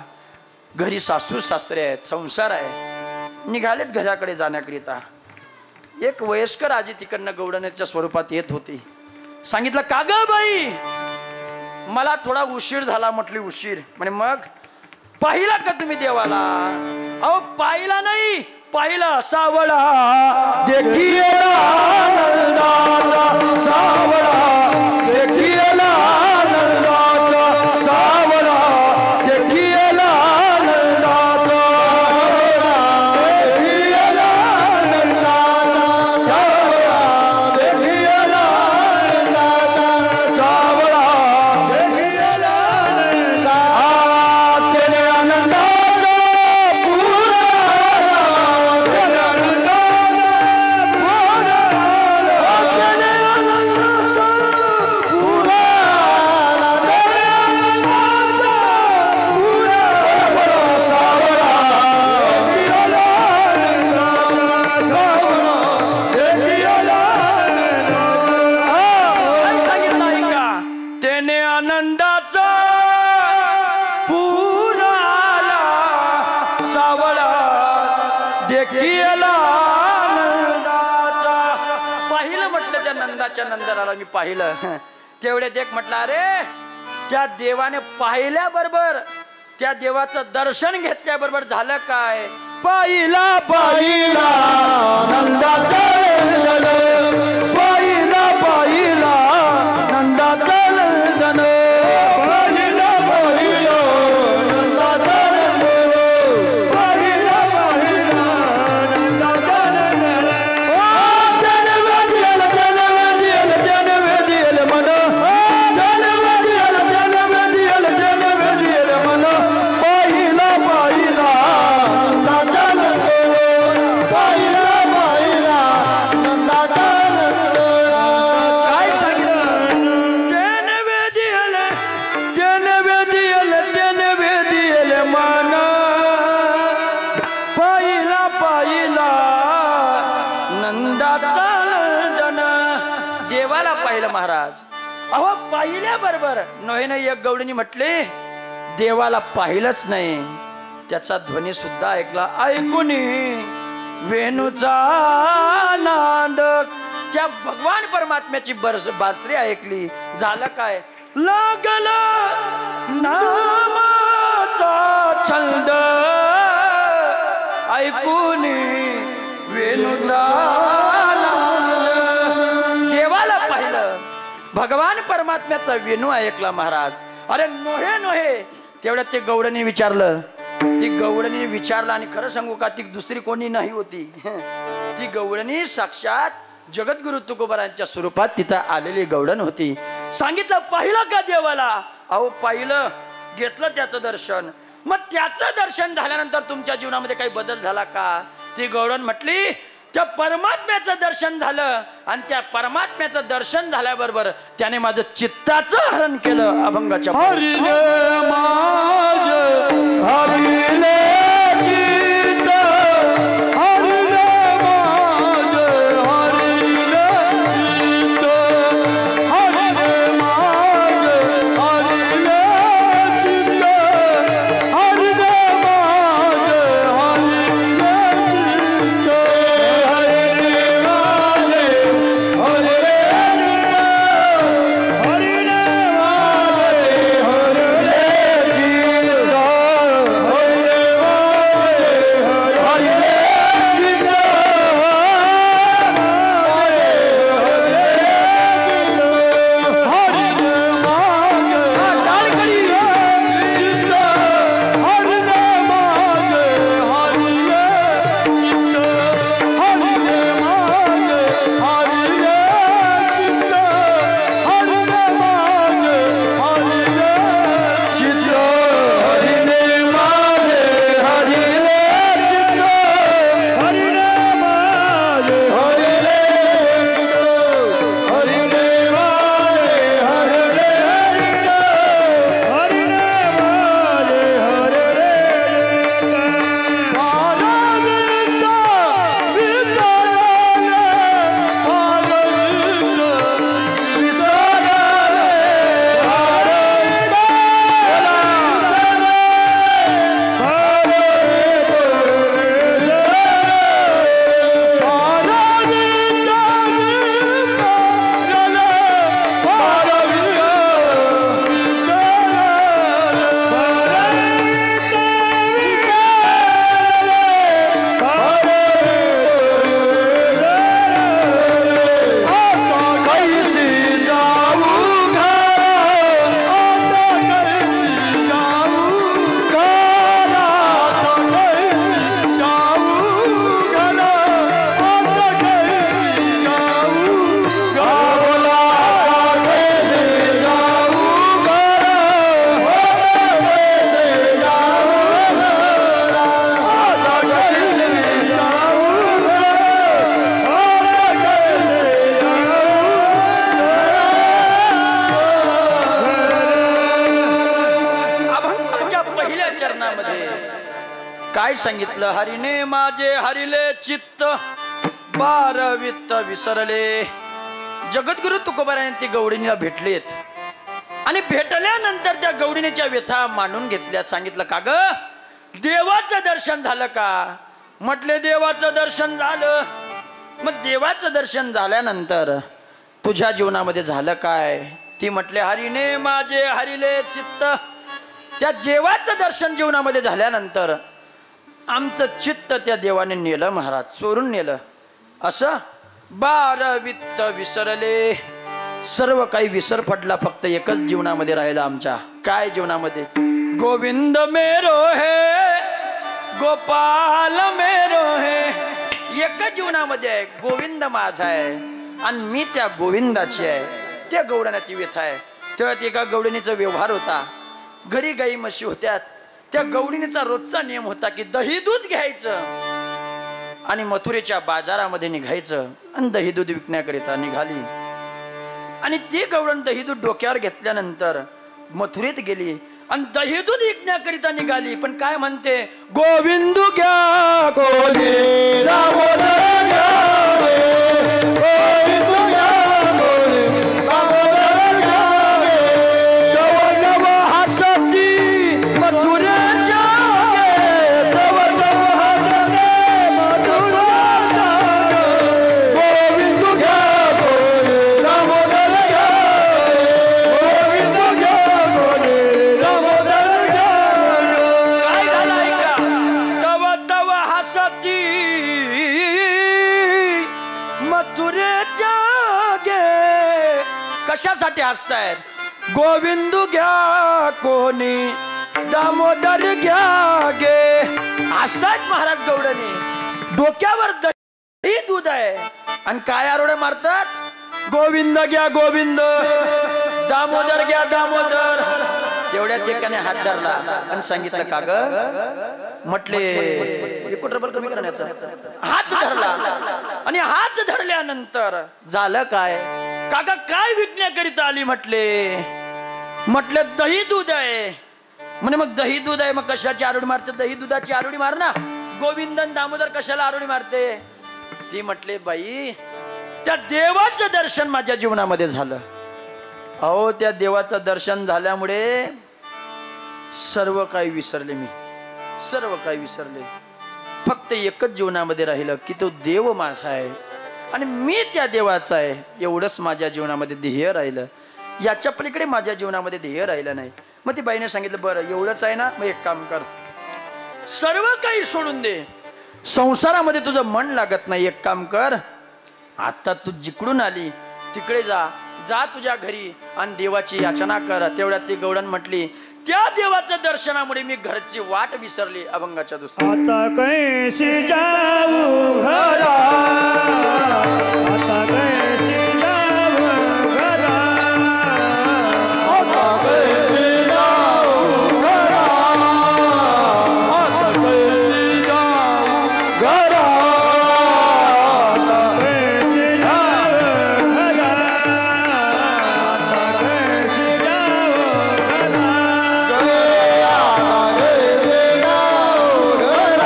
घरी सासू सासरे आहेत. संसार आहे. निघालेत घराकडे जाण्याकरिता. एक वयस्कर आजी तिकडनं गवळण्याच्या स्वरूपात येत होती. सांगितलं का ग बाई मला थोडा उशीर झाला. म्हटली उशीर म्हणे मग पाहिला का तुम्ही देवाला? अहो पाहिला नाही पाहिला सावळा देखिए नंदाचा सावळा देखिए नंदाचा सावळा देखिए नंदाचा देखिए नंदाचा देखिए नंदाचा सावळा देखिए नंदाचा तेरे आनंदाचा पूरा तेरे आनंदाचा पूरा तेरे केला नंदाचा. पाहिलं म्हटलं त्या नंदाच्या नंदनाला मी पाहिलं. तेवढ्यात एक म्हटलं अरे त्या देवाने पाहिल्याबरोबर त्या देवाचं दर्शन घेतल्याबरोबर झालं काय. पाहिला पाहिला नंदाचा नंदन, पाहिला पाहिला नंदाचा नंदन, पाहिला पाहिला नंदाचा नंदन, पाहिला पाहिला नंदाचा नंदन. जनवेदियल जनवेदियल जनवेदियल मन, जनवेदियल जनवेदियल जनवेदियल मन, पाहिला पाहिला नंदाचा नंदन, पाहिला पाहिला नंदाचा नंदन. काय सांगितलं. जनवेदियल जनवेदियल जनवेदियल मन, पाहिला पाहिला नंदाचा नंदन. देवाला पाहिलं महाराज. अहो पाहिल्याबरोबर नव्हे नाही एक गवळीने म्हटले देवाला पाहिलंच नाही त्याचा ध्वनी सुद्धा ऐकला. ऐकून वेणूचा नाद त्या भगवान परमात्म्याची बासरी ऐकली. झालं काय. लागला नामाचा छंद ऐकून वेणूचा नाद. देवाला पाहिलं भगवान परमात्म्याचा वेणू ऐकला महाराज. अरे नोहे नोहे तेवढ्यात ते गौडनी विचारलं. ती गवळणी विचारला आणि खरं सांगू का ती दुसरी कोणी नाही होती. ती गवळणी साक्षात जगद्गुरु तुकोबारांच्या स्वरूपात तिथं आलेली गवळण होती. सांगितलं पाहिलं का देवाला. अहो पाहिलं घेतलं त्याचं दर्शन. मग त्याचं दर्शन झाल्यानंतर तुमच्या जीवनामध्ये काही बदल झाला का. ती गवळण म्हटली त्या परमात्म्याचं दर्शन झालं आणि त्या परमात्म्याचं दर्शन झाल्याबरोबर त्याने माझं चित्ताचं हरण केलं. अभंगाच्या हरिने माझ हरिने चित्त, हरिने माझ हरिने चित्त, हरिने माझ हरिने चित्त, हरिने माझ हरिने चित्त, हरिने माझ हरिने चित्त, हरिने काय सांगितलं. हरिने माझे हरिले चित्त बारवित विसरले. जगद्गुरु तुकोबाराने ते गवळीनीला भेटलेत आणि भेटल्यानंतर त्या गवळीनीच्या व्यथा मांडून घेतल्या. सांगितलं का ग देवाचं दर्शन झालं का. म्हटले देवाचं दर्शन झालं. मग देवाचं दर्शन झाल्यानंतर तुझ्या जीवनामध्ये झालं काय? ती म्हटले हरीने माझे हरिले चित्त. त्या देवाचं दर्शन जीवनामध्ये झाल्यानंतर आमचं चित्त त्या देवाने नेलं महाराज, चोरून नेलं. असं 12 वित्त विसरले, सर्व काही विसर पडला. फक्त एकच जीवनामध्ये राहिला आमच्या. काय जीवनामध्ये? गोविंद मेरो है, गोपाल मेरो है. एकच जीवनामध्ये आहे, गोविंद माझा आहे आणि मी त्या गोविंदाची आहे. त्या गवळणाची व्यथा आहे. तेव्हा एका गवळणीचा व्यवहार होता. घरी गाई म्हशी होत्यात. त्या गवळणीचा रोजचा नियम होता की दही दूध घ्यायचं आणि मथुरेच्या बाजारामध्ये निघायचं आणि दही दूध विकण्याकरिता निघाली. आणि ती गवळण दही दूध डोक्यावर घेतल्यानंतर मथुरेत गेली आणि दही दूध विकण्याकरिता निघाली. पण काय म्हणते? गोविंद घ्या कोणी दामोदर घ्या रे, गोविंद घ्या कोणी दामोदर घ्या रे. तव नव हसती मथुरेच्या गे, तव नव हसती मथुरेच्या गे. गोविंद घ्या कोणी दामोदर घ्या रे, गोविंद घ्या कोणी दामोदर घ्या रे. काय झालं ऐका? तव तव हसती मथुरेच्या गे. कशासाठी हसतायत? गोविंद घ्या कोणी दामोदर घ्या गे. हसतायत महाराज गवळणी. डोक्यावर दही दूध आहे आणि काय आरोडे मारतात? गोविंद घ्या गोविंद, दामोदर घ्या दामोदर. तेवढ्या ठिकाणी हात धरला आणि सांगितलं का ग? म्हटले 1 रुपये कमी करण्याचा. हात धरला आणि हात धरल्यानंतर झालं काय? काका काय विकण्याकरिता आली? म्हटले दही दूध आहे. म्हणे मग दही दूध आहे, मग कशाची आरोडी मारते? दही दुधाची आरोडी मार ना. गोविंदन दामोदर कशाला आरोडी मारते? ती म्हटले बाई त्या देवाचं दर्शन माझ्या जीवनामध्ये झालं. अहो त्या देवाचं दर्शन झाल्यामुळे सर्व काही विसरले. मी सर्व काही विसरले. फक्त एकच जीवनामध्ये राहिलं की तो देव माझा आहे आणि मी त्या देवाचा आहे. एवढंच माझ्या जीवनामध्ये ध्येय राहिलं. याच्या पलीकडे माझ्या जीवनामध्ये ध्येय राहिलं नाही. मग ती बाईने सांगितलं बरं एवढंच आहे ना, मग एक काम कर, सर्व काही सोडून दे. संसारामध्ये तुझं मन लागत नाही. एक काम कर, आता तू जिकडून आली तिकडे जा, जा तुझ्या घरी आणि देवाची याचना कर. तेवढ्यात ती गवळण म्हटली त्या देवाच्या दर्शनामुळे मी घरची वाट विसरली. अभंगाच्या दुसऱ्या. आता कैसी जाऊ घरा, आता कैसी जाऊ घरा, आता कैसी जाऊ घरा, आता कैसी जाऊ घरा, आता कैसी जाऊ घरा, आता कैसी जाऊ घरा.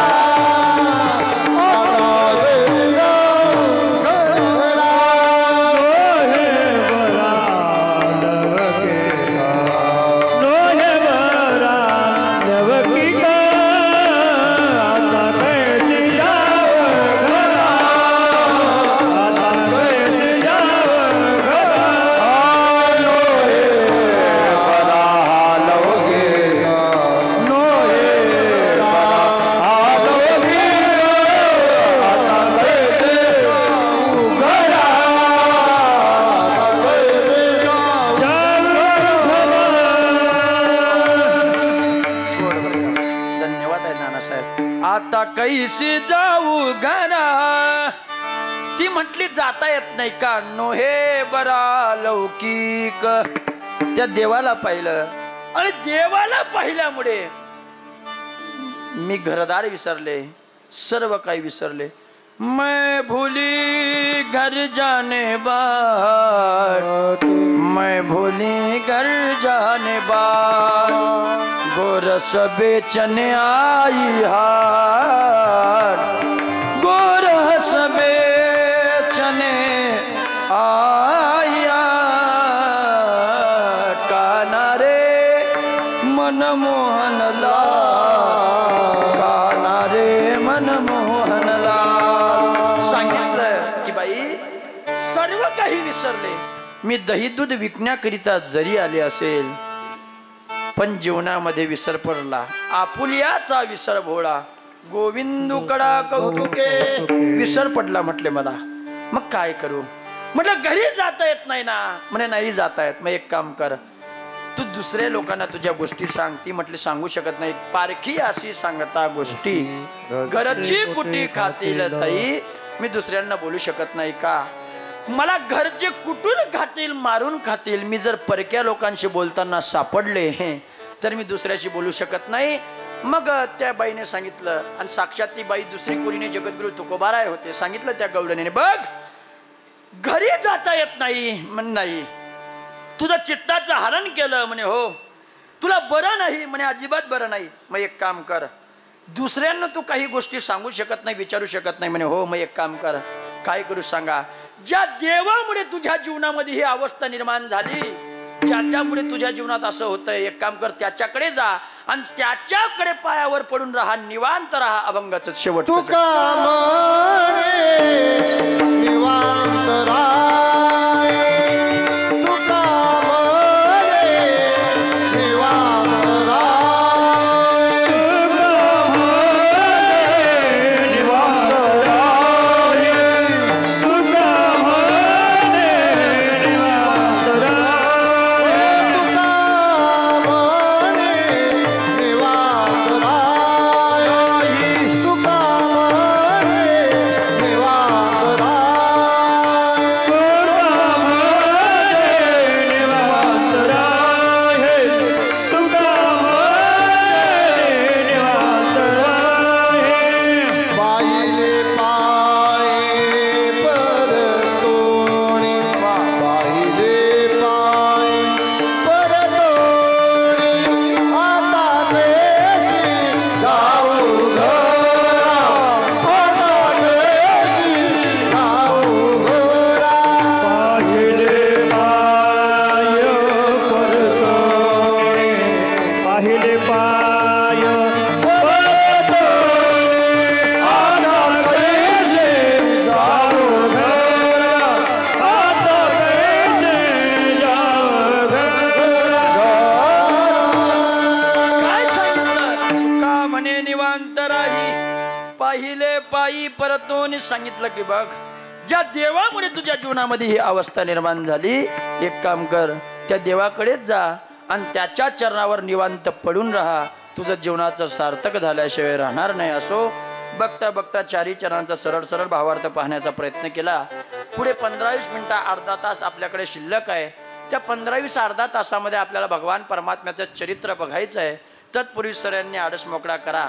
आता कैसी जाऊ घरा. ती म्हटली जाता येत नाही का? नो हे बरा लौकिक. त्या देवाला पाहिलं आणि देवाला पाहिल्यामुळे मी घरदार विसरले, सर्व काही विसरले. मैं भूली घर जाने बाद, मैं भूली घर जाने बाद, गोरस बेचने आई हार, गोरस बेचने आई हार. काना रे मनमोहन ला, काना रे मनमोहन मी दही दूध विकण्याकरिता जरी आले असेल, पण जीवनामध्ये विसर पडला, आपुलियाचा विसर भोळा, गोविंदुकडा कौतुके विसर पडला म्हटले मला. मग काय करू म्हटलं, घरी जाता येत नाही ना. म्हणे नाही जाता येत. मग एक काम कर, तू दुसऱ्या लोकांना तुझ्या गोष्टी सांग. ती म्हटली सांगू शकत नाही, पारखी अशी सांगता गोष्टी, घरची कुटी खातील ताई, मी दुसऱ्यांना बोलू शकत नाही का. मला घरचे कुठून खातील, मारून खातील. मी जर परक्या लोकांशी बोलताना सापडले तर मी दुसऱ्याशी बोलू शकत नाही. मग त्या बाईने सांगितलं, आणि साक्षात ती बाई दुसरी कोणीने जगद्गुरु तुकोबाराय होते. सांगितलं त्या गवळणीने, बघ घरी जाता येत नाही. म्हण नाही. तुझं चित्ताचं हरण केलं. म्हणे हो. तुला बरं नाही. म्हणे अजिबात बरं नाही. मग एक काम कर, दुसऱ्यांना तू काही गोष्टी सांगू शकत नाही, विचारू शकत नाही. म्हणे हो. मग एक काम कर, काय करू सांगा. ज्या देवामुळे तुझ्या जीवनामध्ये ही अवस्था निर्माण झाली, ज्याच्यामुळे तुझ्या जीवनात असं होतंय, एक काम कर, त्याच्याकडे जा आणि त्याच्याकडे पायावर पडून राहा, निवांत राहा. अभंगाचं शेवट. तुका म्हणे निवांत राय, तुका म्हणे निवांत राय, तुका म्हणे निवांत राय, तुका म्हणे निवांत राय, तुका म्हणे निवांत राय, तुका म्हणे निवांत परतून सांगितलं की बघ, ज्या देवामुळे तुझ्या जीवनामध्ये ही अवस्था निर्माण झाली, एक काम कर, त्या देवाकडेच जा आणि त्याच्या चरणावर निवांत पडून राहा. तुझं जीवनाचं सार्थक झाल्याशिवाय राहणार नाही. असो. बघता बघता चारी चरणांचा सरळ सरळ भावार्थ पाहण्याचा प्रयत्न केला. पुढे 15-20 मिनिटं, अर्धा तास आपल्याकडे शिल्लक आहे. त्या 15-20 अर्धा तासामध्ये आपल्याला भगवान परमात्म्याचं चरित्र बघायचं आहे. तत्पूर्वी सर्वांनी आडस मोकळा करा.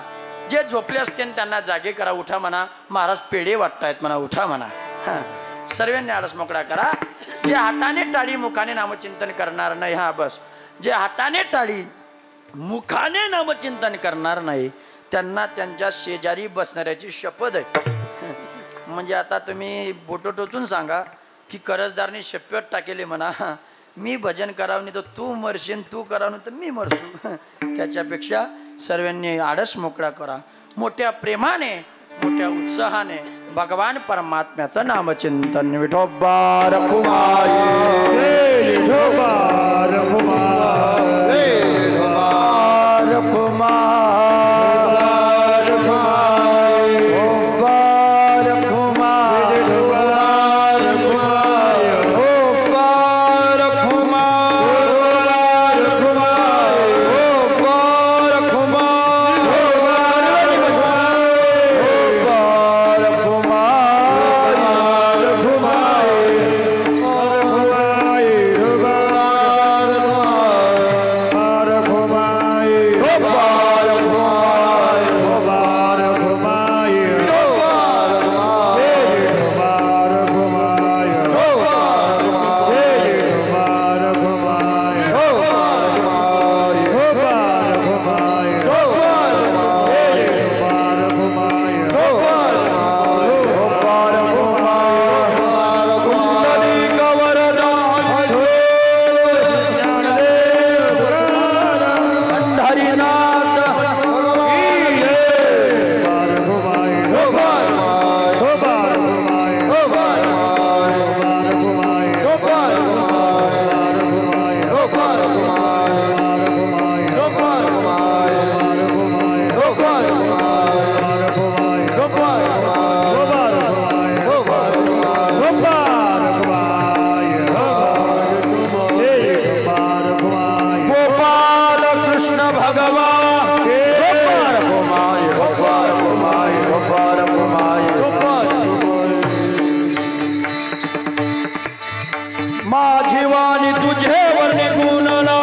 जे झोपले असते त्यांना जागे करा. उठा म्हणा, महाराज पेढे वाटतायत म्हणा, उठा म्हणा. सर्वांनी आडस मोकळा करा. जे हाताने टाळी मुखाने नामचिंतन करणार नाही, हा बस, जे हाताने टाळी मुखाने नामचिंतन करणार नाही त्यांना त्यांच्या शेजारी बसणाऱ्याची शपथ आहे. म्हणजे आता तुम्ही बोटो टोचून सांगा की करजदारने शपथ टाकेली म्हणा, मी भजन करावं नाही तर तू मरशील, तू करावं तर मी मरसू. त्याच्यापेक्षा सर्वांनी आडस मोकळा करा. मोठ्या प्रेमाने, मोठ्या उत्साहाने भगवान परमात्म्याचं नामचिंतन. विठोबा रखुमाई, विठोबा रखुमाई, विठोबा रखुमाई, तुझ्यावर निघून आला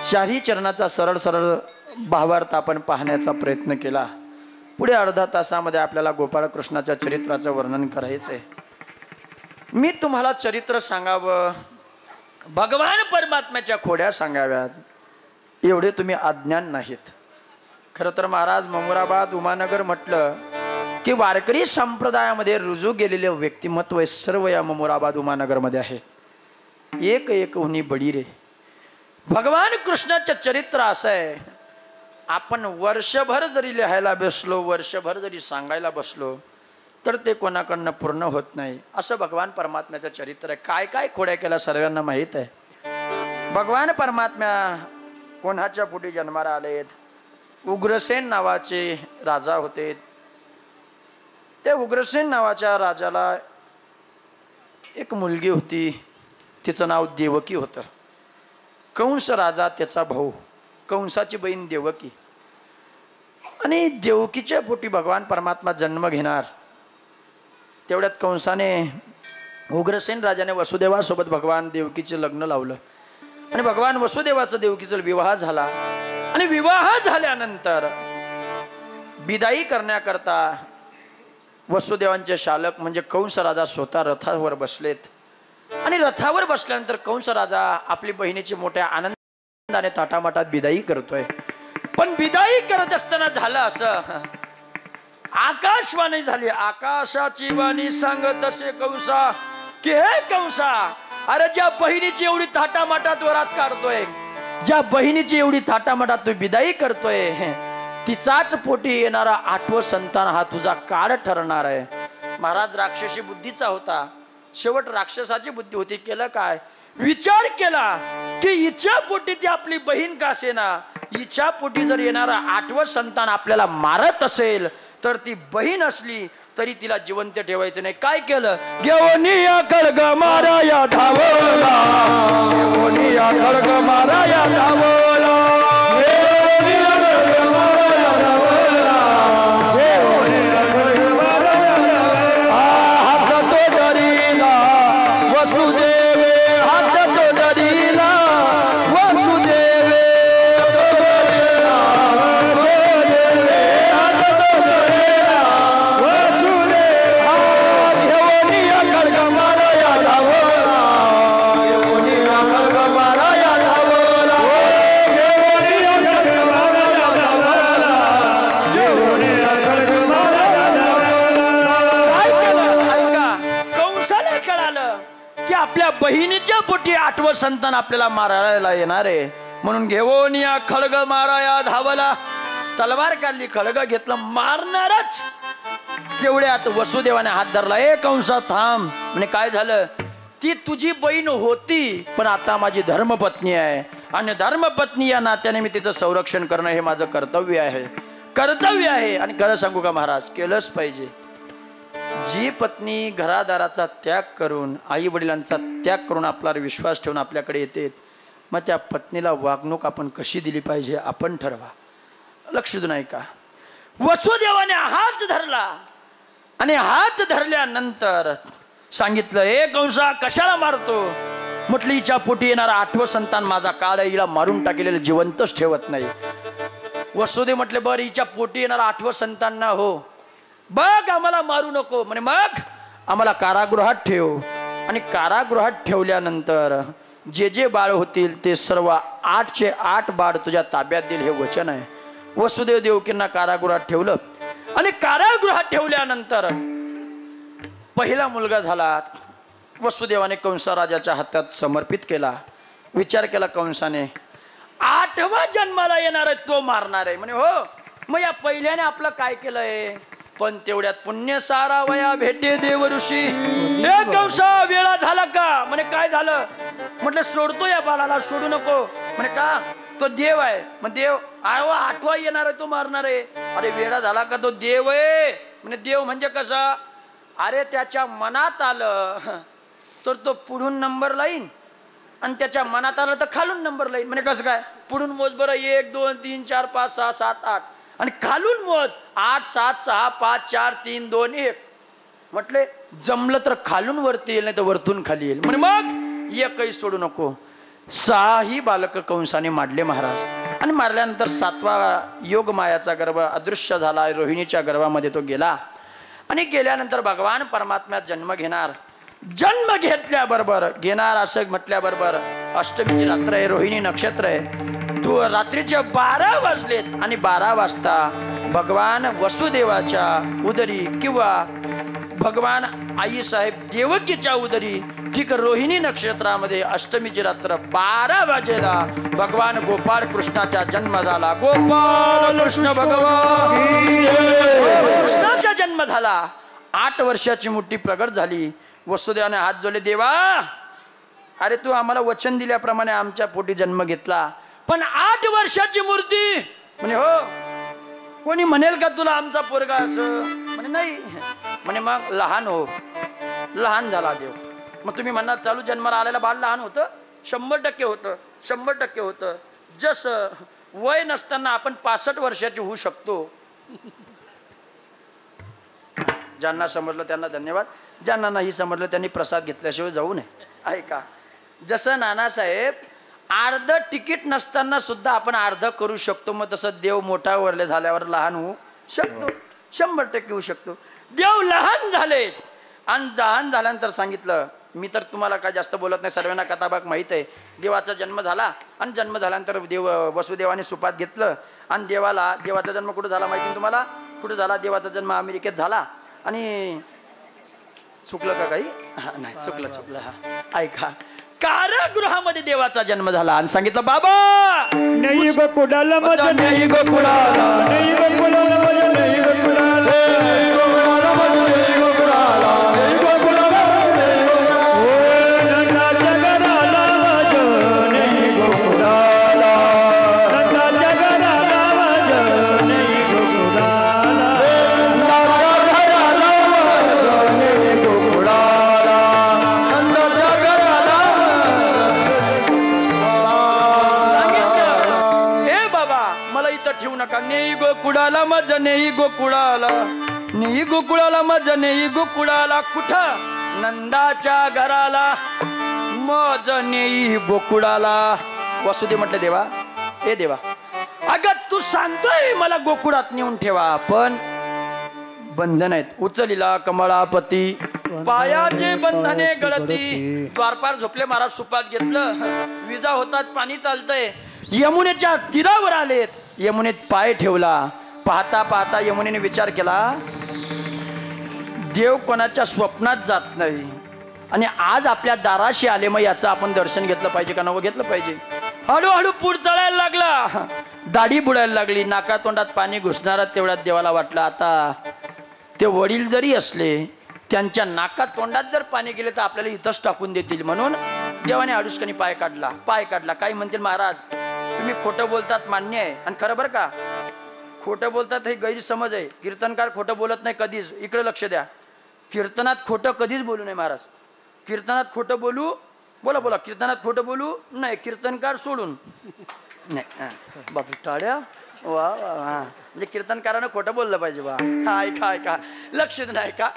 शाही चरणाचा सरळ सरळ भावार्थ आपण पाहण्याचा प्रयत्न केला. पुढे अर्धा तासामध्ये आपल्याला गोपाळकृष्णाच्या चरित्राचं वर्णन करायचंय. मी तुम्हाला चरित्र सांगावं, भगवान परमात्म्याच्या खोड्या सांगाव्यात एवढे तुम्ही अज्ञान नाहीत. खरं तर महाराज ममुराबाद उमानगर म्हटलं की वारकरी संप्रदायामध्ये रुजू गेलेले व्यक्तिमत्व सर्व या ममुराबाद उमानगरमध्ये आहेत. एक एक उन्ही बडी रे. भगवान कृष्णाचं चरित्र असं आहे, आपण वर्षभर जरी लिहायला बसलो, वर्षभर जरी सांगायला बसलो तर ते कोणाकडनं पूर्ण होत नाही. असं भगवान परमात्म्याचं चरित्र आहे. काय काय खोड्या केल्या सर्वांना माहीत आहे. भगवान परमात्म्या कोणाच्या पोटी जन्माला आलेत. उग्रसेन नावाचे राजा होते. त्या उग्रसेन नावाच्या राजाला एक मुलगी होती, तिचं नाव देवकी होतं. कंस राजा त्याचा भाऊ, कंसाची बहीण देवकी. आणि देवकीच्या पोटी भगवान परमात्मा जन्म घेणार. तेवढ्यात कंसाने उग्रसेन राजाने वसुदेवासोबत भगवान देवकीचे लग्न लावलं आणि भगवान वसुदेवाचा देवकीचा विवाह झाला. आणि विवाह झाल्यानंतर विदाई करण्याकरता वसुदेवांचे शालक म्हणजे कंस राजा स्वतः रथावर बसलेत. आणि रथावर बसल्यानंतर कंस राजा आपली बहिणीची मोठ्या आनंदाने ताटामाटात विदाई करतोय. पण विदाई करत असताना झालं असं, आकाशवाणी झाली. आकाशाची वाणी सांगत असे कंसा की हे कंसा, अरे ज्या बहिणीची एवढी थाटामाटात वरात काढतोय, ज्या बहिणीची एवढी थाटामाटात तू विदाई करतोय, तिचाच पोटी येणारा 8वं संतान हा तुझा काळ ठरणार आहे. महाराज राक्षसी बुद्धीचा होता. शेवट राक्षसाची बुद्धी होती. केलं काय, विचार केला की हिच्या पोटी ती आपली बहीण का असेना, हिच्या पोटी जर येणारा 8वं संतान आपल्याला मारत असेल तर ती बहीण असली तरी तिला जिवंत ठेवायचं नाही. काय केलं, घेऊनिया खड्ग माराया धावला, घेऊनिया खड्ग माराया धावला, घेऊनिया खड्ग माराया धावला, घेऊनिया खड्ग माराया धावला. हात तो धरिला वसुदेवे, हात तो धरिला वसुदेवे, आपल्या बहिणीच्या पोटी 8वं संतान आपल्याला मारायला येणार आहे. म्हणून घेऊन या खड्ग माराया धावला. तलवार काढली, खड्ग घेतलं, मारणारच. तेवढ्यात वसुदेवाने हात धरला. ए कंसा थांब. म्हणजे काय झालं, ती तुझी बहीण होती पण आता माझी धर्मपत्नी आहे आणि धर्मपत्नी या नात्याने मी तिचं संरक्षण करणं हे माझं कर्तव्य आहे. कर्तव्य आहे. आणि खरं सांगू का महाराज, केलंच पाहिजे. जी पत्नी घरादाराचा त्याग करून, आई वडिलांचा त्याग करून आपला विश्वास ठेवून आपल्याकडे येते, मग त्या पत्नीला वागणूक आपण कशी दिली पाहिजे आपण ठरवा. लक्ष देऊ नाही का. वसुदेवाने हात धरला आणि हात धरल्यानंतर सांगितलं, ए कंसा कशाला मारतो. म्हटलं हिच्या पोटी येणारा 8वं संतान माझा काळ आहे, हिला मारून टाकलेलं जिवंतच ठेवत नाही. वसुदेव म्हटले, बरं हिच्या पोटी येणारा 8वं संतान ना हो, बघ आम्हाला मारू नको. म्हणे मग आम्हाला कारागृहात ठेव. आणि कारागृहात ठेवल्यानंतर जे जे बाळ होतील ते सर्व 8चे 8 बाळ तुझ्या ताब्यात देईल हे वचन आहे. वसुदेव देवकींना कारागृहात ठेवलं आणि कारागृहात ठेवल्यानंतर पहिला मुलगा झाला. वसुदेवाने कंस राजाच्या हातात समर्पित केला. विचार केला कंसाने, 8वा जन्माला येणार आहे तो मारणार आहे. म्हणे हो, मग या पहिल्याने आपलं काय केलंय. पण तेवढ्यात पुण्य सारा वया भेटे देव ऋषी. हे कंसा वेळा झाला का. म्हणे काय झालं. म्हटलं सोडतो या बाळाला, सोडू नको. म्हणे का, तो देव आहे. मग देव 8वा येणार आहे तो मारणार आहे. अरे वेळा झाला का, तो देव आहे. म्हणजे देव म्हणजे कसा, अरे त्याच्या मनात आलं तर तो पुढून नंबर लाईन आणि त्याच्या मनात आलं तर खालून नंबर लाईन. म्हणजे कसं काय? पुढून मोज बरं 1 2 3 4 5 6 7 8 आणि खालून मोज 8 7 6 5 4 3 2 1. म्हटले जमलं तर खालून वरती येईल नाही तर वरतून खाली येईल. म्हणजे मग एकही सोडू नको. 6ही बालक कंसाने मारले महाराज. आणि मारल्यानंतर 7वा योग मायाचा गर्भ अदृश्य झाला. रोहिणीच्या गर्भामध्ये तो गेला आणि गेल्यानंतर भगवान परमात्म्यात जन्म घेणार. जन्म घेतल्याबरोबर घेणार असं म्हटल्याबरोबर अष्टमीची रात्र आहे, रोहिणी नक्षत्र आहे. रात्रीचे 12 वाजलेत आणि 12 वाजता भगवान वसुदेवाच्या उदरी किंवा भगवान आई साहेब देवकीच्या उदरी ठीक रोहिणी नक्षत्रामध्ये अष्टमीची रात्र 12 वाजेला भगवान गोपाळ कृष्णाचा जन्म झाला. गोपाळ कृष्ण भगवान कृष्णाचा जन्म झाला. 8 वर्षाची मूर्ती प्रगट झाली. वसुदेवाने हात जोडले, देवा अरे तू आम्हाला वचन दिल्याप्रमाणे आमच्या पोटी जन्म घेतला, पण 8 वर्षाची मूर्ती म्हणे हो. कोणी म्हणेल का तुला आमचा पोरगा असं? म्हणे नाही. म्हणे मग लहान हो. लहान झाला देव. मग तुम्ही म्हणणार चालू जन्माला आलेला बाळ लहान होतं? 100% होतं. 100% होतं. जसं वय नसताना आपण 65 वर्षाची होऊ शकतो. ज्यांना समजलं त्यांना धन्यवाद, ज्यांना नाही समजलं त्यांनी प्रसाद घेतल्याशिवाय जाऊ नये. ऐका, जसं नानासाहेब अर्ध तिकीट नसताना सुद्धा आपण अर्ध करू शकतो, मग तसं देव मोठा वरले झाल्यावर लहान होऊ शकतो. 100% होऊ शकतो. देव लहान झाले आणि लहान झाल्यानंतर सांगितलं, मी तर तुम्हाला काय जास्त बोलत नाही, सर्वांना कथाभाग माहीत आहे. देवाचा जन्म झाला आणि जन्म झाल्यानंतर देव वसुदेवाने सुपात घेतलं आणि देवाचा जन्म कुठं झाला माहिती तुम्हाला? कुठं झाला? देवाचा जन्म अमेरिकेत झाला. आणि चुकलं का काही? नाही चुकलं. हा ऐका, कारागृहामध्ये देवाचा जन्म झाला आणि सांगितलं बाबा नाही गोकुळाला माझ्या, नाही गोकुळाला, नाही गोकुळाला माझ्या, नाही गोकुळाला, गोकुळाला मज नेई गोकुळाला, नेई गोकुळाला मज नेई गोकुळाला, कुठं? नंदाच्या घराला मज नेई गोकुळाला. वसुदेव म्हटलं देवा, ए देवा, अगं तू सांगतोय मला गोकुळात नेऊन ठेवा, पण बंधन आहेत. उचलिला कमळापती पायाचे बंधने गळती. द्वारपार झोपले महाराज. सुपात घेतलं, विजा होतात, पाणी चालतंय. यमुनेच्या तीरावर आलेत. यमुनेत पाय ठेवला. पाहता पाहता यमुनेने विचार केला, देव कोणाच्या स्वप्नात जात नाही आणि आज आपल्या दाराशी आले, मग याचं आपण दर्शन घेतलं पाहिजे का नको घेतलं पाहिजे. हळूहळू पूड चढायला लागला, दाढी बुडायला लागली, नाका तोंडात पाणी घुसणारा. तेवढ्यात देवाला वाटलं आता ते वडील जरी असले त्यांच्या नाकात तोंडात जर पाणी गेले तर आपल्याला इथंच टाकून देतील. म्हणून देवाने अडुसकनी पाय काढला. काही म्हणतील महाराज तुम्ही खोटं बोलतात, मान्य आहे, आणि खरं बरं का, खोटं बोलतात हे गैरसमज आहे. कीर्तनकार खोटं बोलत नाही कधीच. इकडे लक्ष द्या, कीर्तनात खोटं कधीच बोलू नये महाराज. कीर्तनात खोटं बोला कीर्तनात खोटं बोलू नाही. कीर्तनकार सोडून नाही. बापू टाळ्या, वा वा वा. म्हणजे कीर्तनकारानं खोटं बोललं पाहिजे बा. हा ऐका लक्ष नाही का.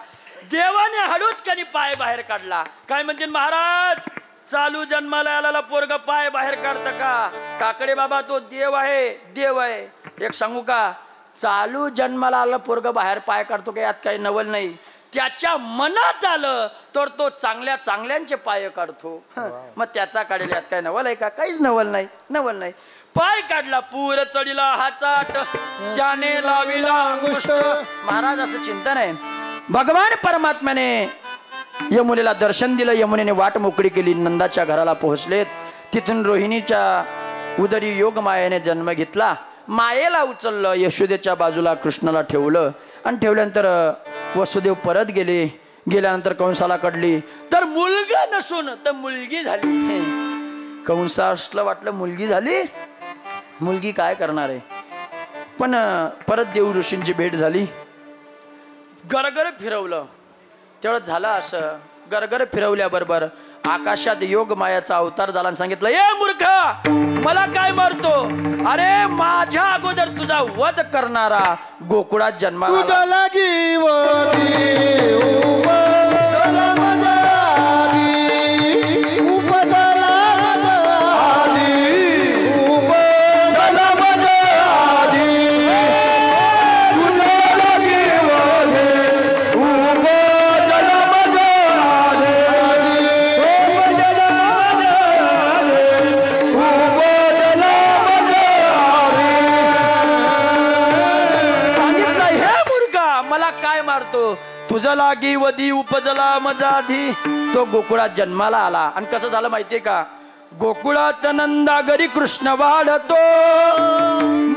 देवाने हळूच कधी पाय बाहेर काढला. काय म्हणते महाराज, चालू जन्माला आलेला पोरगा पाय बाहेर काढतं का? काकडे बाबा तो देव आहे. एक सांगू का, चालू जन्माला आला पोरगा बाहेर पाय काढतो का? यात काही नवल नाही. त्याच्या मनात आलं तर तो चांगल्यांचे पाय काढतो. मग त्याचा काढेल, यात काय नवल आहे का? काहीच नवल नाही. पाय काढला, पूर चढीला हाचाट, त्याने लाविला अंगुष्ठ. महाराज असं चिंतन आहे. भगवान परमात्म्याने यमुनेला दर्शन दिलं. यमुनेने वाट मोकळी केली. नंदाच्या घराला पोहोचलेत. तिथून रोहिणीच्या उदरी योग मायेने जन्म घेतला. मायेला उचललं, यशोदेच्या बाजूला कृष्णाला ठेवलं आणि ठेवल्यानंतर वसुदेव परत गेल्यानंतर कंसाला कडली तर मुलगा नसून तर मुलगी झाली. कंसाला वाटलं मुलगी झाली, मुलगी काय करणार आहे. पण परत देव ऋषींची भेट झाली. गरगर फिरवलं. तेवढं झालं असं गरगर फिरवल्याबरोबर आकाशात योग मायाचा अवतार झाला आणि सांगितलं, ए मूर्खा, मला काय मारतो? अरे माझ्या अगोदर तुझा वध करणारा गोकुळात जन्माला तुझ्या लागी वदी उपजला माझ्या आधी, उपजला माझ्या आधी, उपजला माझ्या आधी. तुझ्या लागी वदी उपजला माझ्या आधी, उपजला सांगितलं, हे मूर्खा, मला काय मारतो? तुझं लागी वधी उपजला मजा आधी. तो गोकुळात जन्माला आला आणि कसं झालं माहितीये का? गोकुळात नंदागरी कृष्ण वाढतो,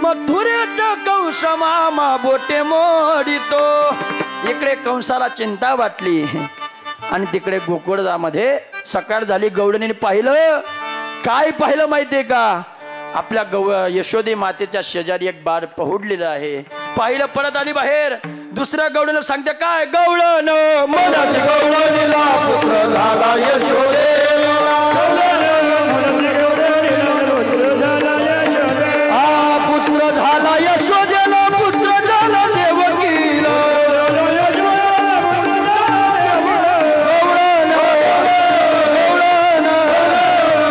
मथुरेत कंस मामा बोटे मोडितो. इकडे कंसाला चिंता वाटली आणि तिकडे गोकुळामध्ये सकाळ झाली. गवळणीने पाहिलं, काय पाहिलं माहितीये का? आपल्या यशोदे मातेच्या शेजारी एक बाळ पहुडलेलं आहे. पाहिलं, परत आली बाहेर. दुसऱ्या गवळणीला सांगते, काय गवळण, मनात गवळणीला पुत्र झाला यशोदेला. हा पुत्र झाला यशोदेला, पुत्र झाला देवकीला.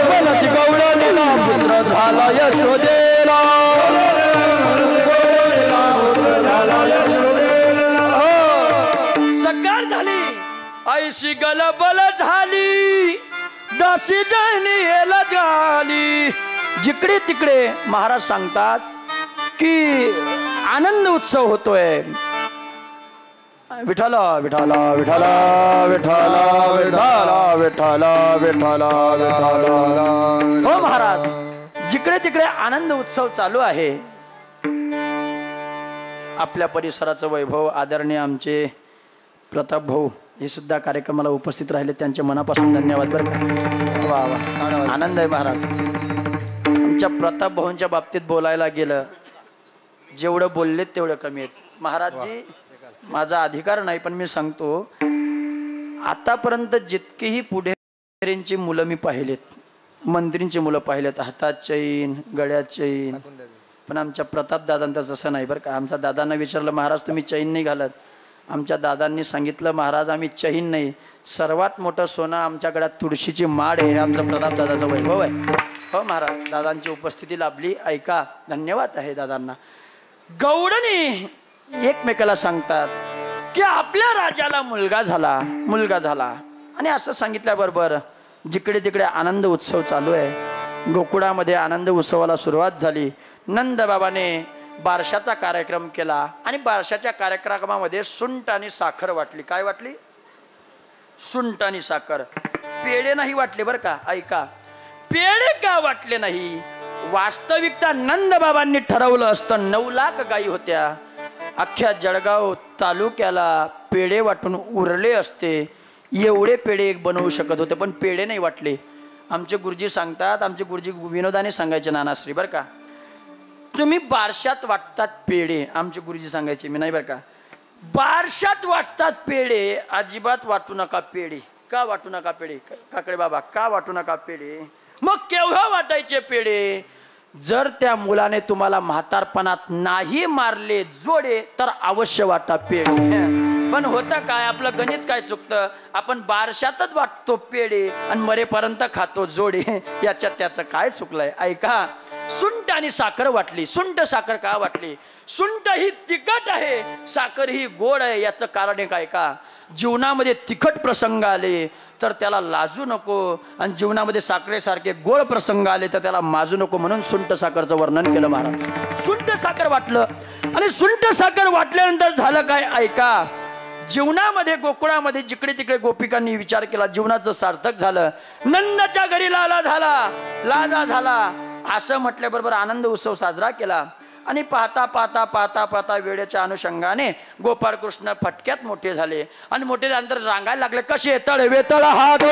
मनात गवळणीला पुत्र झाला यशोदेला. सकाळ झाली, ऐशी गलबल झाली, दासी जणीला झाली. जिकडे तिकडे महाराज सांगतात की आनंद उत्सव होतोय. विठाला विठाला विठाला विठाला विठाला विठाला विठाला विठाला. हो महाराज, जिकडे तिकडे आनंद उत्सव चालू आहे. आपल्या परिसराचं वैभव आदरणीय आमचे प्रताप भाऊ हे सुद्धा कार्यक्रमाला उपस्थित राहिले, त्यांच्या मनापासून धन्यवाद बरं का. वा वा, आनंद आहे महाराज. आमच्या प्रताप भाऊंच्या बाबतीत बोलायला गेलं, जेवढं बोललेत तेवढं कमी आहेत. महाराजजी, माझा अधिकार नाही पण मी सांगतो, आतापर्यंत जितकीही पुढेरींची मुलं मी पाहिलेत, मंत्रींची मुलं पाहिलेत, हातात चैन गळ्यात चैन, पण आमच्या प्रताप दादांचं तसं नाही बरं का. आमच्या दादांना विचारलं, महाराज तुम्ही चैन नाही घालत? आमच्या दादांनी सांगितलं, महाराज आम्ही चैन नाही, सर्वात मोठं सोनं आमच्या गळ्यात तुळशीची माळ आहे. आमचं प्रताप दादाचा वैभव आहे. हो महाराज, दादांची उपस्थिती लाभली, ऐका, धन्यवाद आहे दादांना. गौडणी एकमेकाला सांगतात की आपल्या राजाला मुलगा झाला आणि असं सांगितल्याबरोबर जिकडे तिकडे आनंद उत्सव चालू आहे. गोकुळामध्ये आनंद उत्सवाला सुरुवात झाली. नंद बाबाने बारशाचा कार्यक्रम केला आणि बारशाच्या कार्यक्रमामध्ये सुंठ आणि साखर वाटली. काय वाटली? सुंठ आणि साखर. पेढे नाही वाटले बरं का. ऐका, पेढे का वाटले नाही? वास्तविकता नंद बाबांनी ठरवलं असतं. 9 लाख गायी होत्या, अख्ख्या जळगाव तालुक्याला पेढे वाटून उरले असते. एवढे पेढे बनवू शकत होते, पण पेढे नाही वाटले. आमचे गुरुजी सांगतात, आमचे गुरुजी विनोदाने सांगायचे, नानाश्री बरं का, तुम्ही बारशात वाटतात पेढे. आमचे गुरुजी सांगायचे, मी नाही बरं का, बारशात वाटतात पेढे, अजिबात वाटू नका पेढे. का वाटू नका पेढे? काकडे बाबा, का वाटू नका पेढे? मग केव्हा वाटायचे पेढे? जर त्या मुलाने तुम्हाला म्हातारपणात नाही मारले जोडे तर अवश्य वाटा पेढे. पण होतं काय, आपलं गणित काय चुकतं, आपण बारशातच वाटतो पेढे आणि मरेपर्यंत खातो जोडे. याच्यात त्याचं काय चुकलंय? ऐका, सुंठ आणि साखर वाटली. सुंठ साखर का वाटली? सुंठ ही तिखट आहे, साखर ही गोड आहे. याचं कारण आहे काय का, जीवनामध्ये तिखट प्रसंग आले तर त्याला लाजू नको, आणि जीवनामध्ये साखरेसारखे गोड प्रसंग आले तर त्याला माजू नको, म्हणून सुंठ साखरचं वर्णन केलं महाराज. सुंठ साखर वाटलं आणि सुंठ साखर वाटल्यानंतर झालं काय? ऐका, जीवनामध्ये गोकुळामध्ये जिकडे तिकडे गोपिकांनी विचार केला, जीवनाचं सार्थक झालं. नंदाच्या घरी लाजा झाला असं म्हटल्याबरोबर आनंद उत्सव साजरा केला. आणि पाहता वेळेच्या अनुषंगाने गोपाळ कृष्ण फटक्यात मोठे झाले आणि मोठे झाल्यानंतर रांगायला लागले. कसे? तळवे तळ हात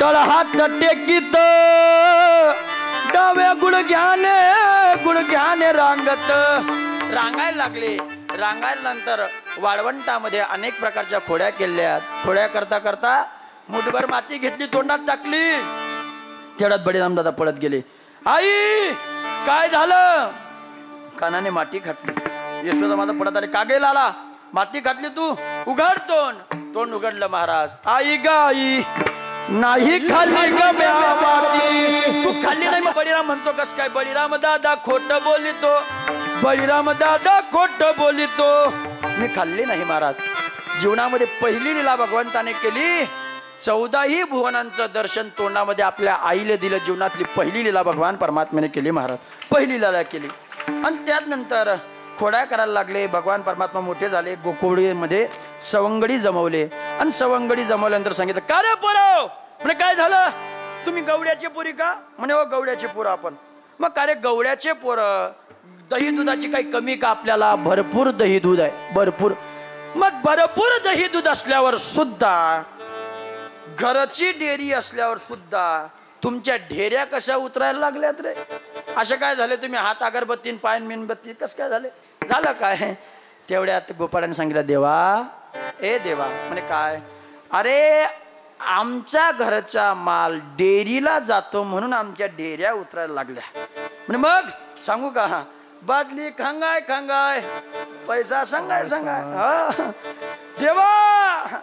तळहात टेकीत डाव्या गुडघ्याने रांगत रांगायला लागले. रांगायला नंतर वाळवंटामध्ये अनेक प्रकारच्या खोड्या केल्या. खोड्या करता करता मुठभर माती घेतली, तोंडात टाकली. तेवढ्यात बळीराम दादा पळत गेले. आई काय झालं? कानाने माती खाटली. यशोदा माता पडत आले. का गेला आला? माती खाटली तू, उघड तोंड. तोंड उघडलं महाराज. आई ग आई नाही खाल्ली ग म्या माती. तू खाल्ली नाही. मग बळीराम म्हणतो कस काय? बळीराम दादा खोट बोलितो, बळीराम दादा खोट बोलितो. मी खाल्ली नाही महाराज. जीवनामध्ये पहिली लीला भगवंताने केली. 14ही भुवनांचं दर्शन तोंडामध्ये आपल्या आईला दिलं. जीवनातली पहिली लीला भगवान परमात्म्याने केली महाराज. पहिली लीला केली. आणि त्यानंतर खोड्या करायला लागले. भगवान परमात्मा मोठे झाले. गोकुळीमध्ये सवंगडी जमवले. आणि सवंगडी जमवल्यानंतर सांगितलं का रे पोरं? म्हणजे काय झालं? तुम्ही गवड्याचे पोरी का? म्हणे हो गवड्याचे पोरं आपण. मग का रे गवड्याचे पोरं? दही दुधाची काही कमी का आपल्याला? भरपूर दही दूध आहे, भरपूर. मग भरपूर दही दूध असल्यावर सुद्धा, घरची डेअरी असल्यावर सुद्धा तुमच्या ढेऱ्या कशा उतरायला लागल्यात रे? असे काय झाले? तुम्ही हात अगरबत्ती पाय मेणबत्ती कसं काय झाले? झालं काय? तेवढ्यात गोपाळाने सांगितलं देवा, ए देवा. म्हणे काय? अरे आमच्या घरचा माल डेअरीला जातो म्हणून आमच्या डेऱ्या उतरायला लागल्या. म्हणे मग सांगू का? बादली खांगाय खांगाय, पैसा सांगाय सांगाय. देवा